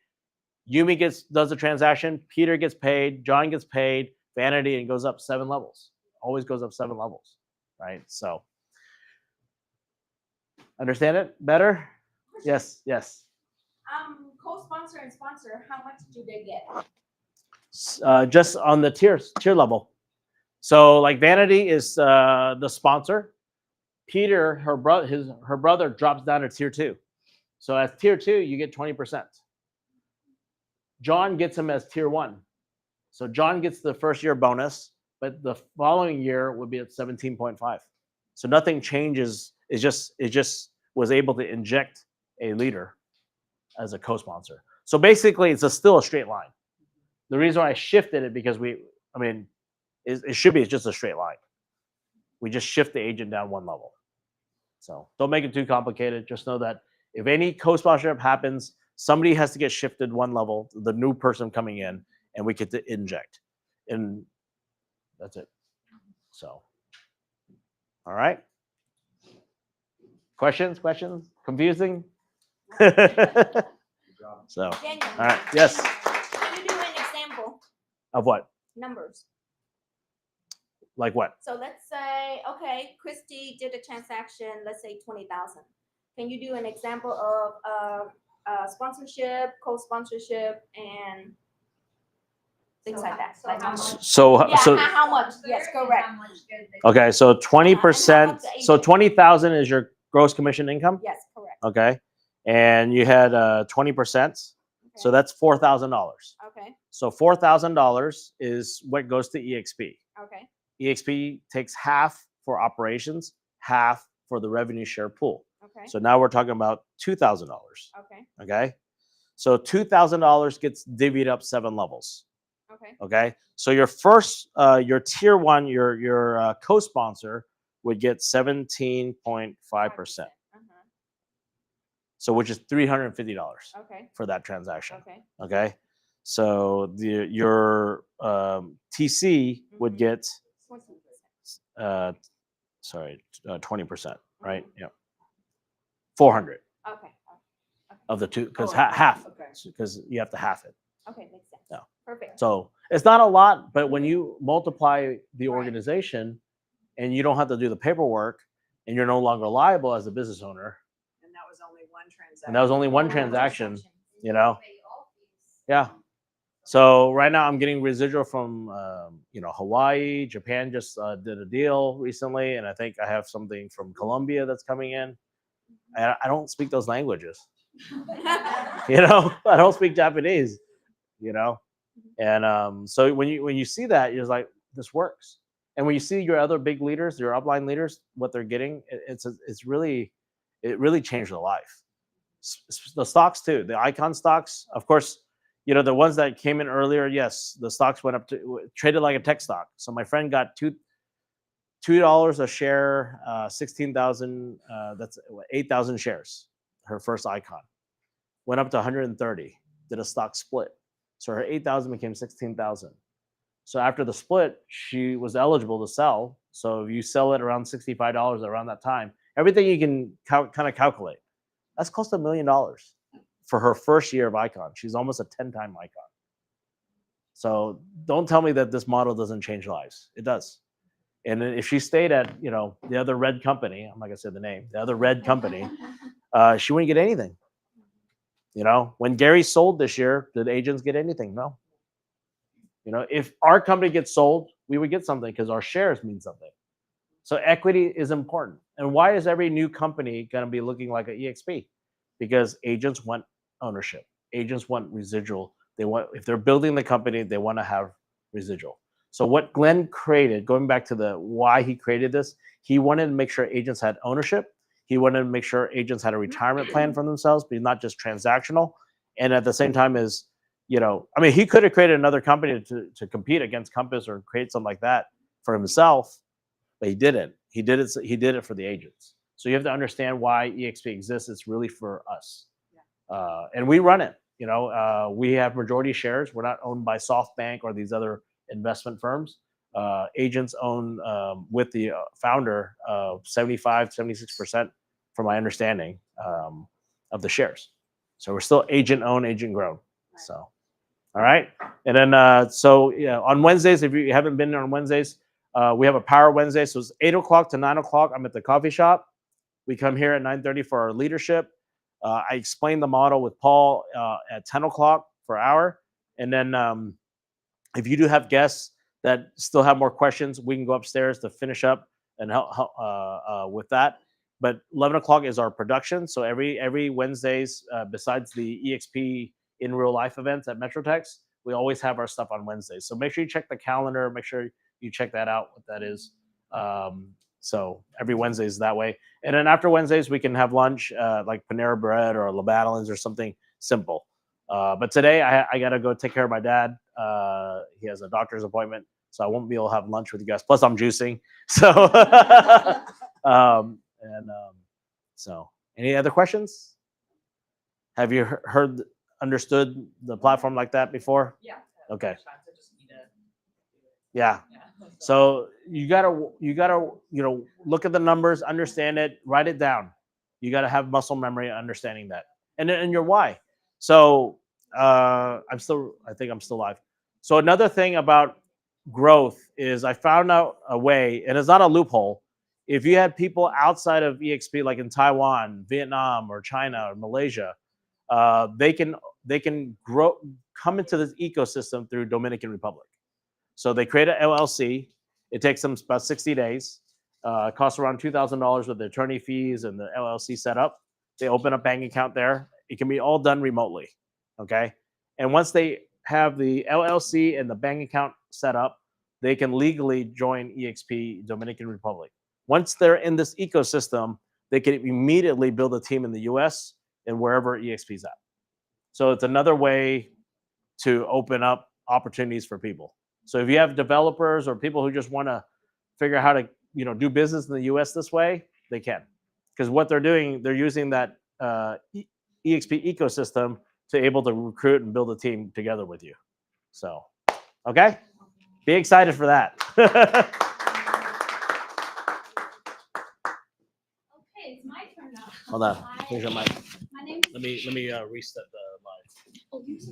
Yumi does the transaction. Peter gets paid. John gets paid. Vanity, and goes up 7 levels. Always goes up 7 levels, right? So understand it better? Yes. Co-sponsor and sponsor, how much do they get? Just on the tier level. So like Vanity is the sponsor. Peter, her brother drops down to tier 2. So as tier 2, you get 20%. John gets him as tier 1. So John gets the first year bonus, but the following year would be at 17.5. So nothing changes. It just was able to inject a leader as a co-sponsor. So basically, it's still a straight line. The reason why I shifted it because it should be just a straight line. We just shift the agent down 1 level. So don't make it too complicated. Just know that if any co-sponsorship happens, somebody has to get shifted 1 level, the new person coming in, and we get to inject. And that's it. So, all right. Questions? Confusing? So, Daniel. all right. Yes. Can you do an example? Of what? Numbers. Like what? So let's say, okay, Christy did a transaction, let's say 20,000. Can you do an example of sponsorship, co-sponsorship, and things like that? Like how much? How much? Yes, correct. Okay, so 20%. So 20,000 is your gross commission income. Yes, correct. Okay, and you had 20%. So that's $4,000. Okay. So $4,000 is what goes to EXP. Okay. EXP takes half for operations, half for the revenue share pool. Okay. So now we're talking about $2,000. Okay. Okay. So $2,000 gets divvied up 7 levels. Okay. Okay. So your first, your tier 1, your co-sponsor would get 17.5%. So which is $350 for that transaction. Okay. Okay. So your TC would get 20%, right? Yeah. 400 Okay. of the 2, because half, because you have to half it. Okay, makes sense. Yeah. Perfect. So it's not a lot, but when you multiply the organization and you don't have to do the paperwork and you're no longer liable as a business owner. And that was only one transaction. And that was only one transaction, Yeah. So right now I'm getting residual from, Hawaii. Japan just did a deal recently. And I think I have something from Colombia that's coming in. And I don't speak those languages. I don't speak Japanese, And so when you see that, you're just like, this works. And when you see your other big leaders, your upline leaders, what they're getting, it really changed their life. The stocks too, the icon stocks, of course, the ones that came in earlier, yes, the stocks went up traded like a tech stock. So my friend got $2 a share, 16,000, that's 8,000 shares. Her first icon went up to 130, did a stock split. So her 8,000 became 16,000. So after the split, she was eligible to sell. So if you sell it around $65 around that time, everything you can kind of calculate, that's close to $1 million for her first year of icon. She's almost a 10-time icon. So don't tell me that this model doesn't change lives. It does. And if she stayed at, the other red company, I'm not gonna say the name, the other red company, she wouldn't get anything. When Gary sold this year, did agents get anything? No. If our company gets sold, we would get something because our shares mean something. So equity is important. And why is every new company going to be looking like an EXP? Because agents want ownership. Agents want residual. If they're building the company, they want to have residual. So what Glenn created, going back to the why he created this, he wanted to make sure agents had ownership. He wanted to make sure agents had a retirement plan for themselves, but not just transactional. And at the same time is, I mean, he could have created another company to compete against Compass or create something like that for himself, but he didn't. He did it for the agents. So you have to understand why EXP exists. It's really for us. And we run it. We have majority shares. We're not owned by SoftBank or these other investment firms. Agents own, with the founder, 75, 76%, from my understanding, of the shares. So we're still agent owned, agent grown. So, all right. And then, on Wednesdays, if you haven't been there on Wednesdays, we have a Power Wednesday. So it's 8 o'clock to 9 o'clock. I'm at the coffee shop. We come here at 9:30 for our leadership. I explained the model with Paul at 10 o'clock per hour. And then if you do have guests that still have more questions, we can go upstairs to finish up and help with that. But 11 o'clock is our production. So every Wednesdays, besides the EXP in real life events at Metrotex, we always have our stuff on Wednesdays. So make sure you check the calendar. Make sure you check that out, what that is. So every Wednesday is that way. And then after Wednesdays, we can have lunch, like Panera Bread or La Madeleines or something simple. But today I got to go take care of my dad. He has a doctor's appointment, so I won't be able to have lunch with you guys. Plus I'm juicing. So, so any other questions? Have you understood the platform like that before? Yeah. Okay. I just need to do it. Yeah. So you gotta look at the numbers, understand it, write it down. You gotta have muscle memory, understanding that, and your why. So I think I'm still alive. So another thing about growth is I found out a way, and it's not a loophole. If you had people outside of EXP, like in Taiwan, Vietnam, or China, or Malaysia, they can come into this ecosystem through Dominican Republic. So they create an LLC. It takes them about 60 days. It costs around $2,000 with the attorney fees and the LLC setup. They open a bank account there. It can be all done remotely, okay? And once they have the LLC and the bank account set up, they can legally join EXP Dominican Republic. Once they're in this ecosystem, they can immediately build a team in the US and wherever EXP is at. So it's another way to open up opportunities for people. So if you have developers or people who just want to figure out how to, do business in the US this way, they can. Because what they're doing, they're using that EXP ecosystem to able to recruit and build a team together with you. So, okay? Be excited for that. Okay, it's my turn now. Hold on. Here's your mic. My name Let me reset the live. is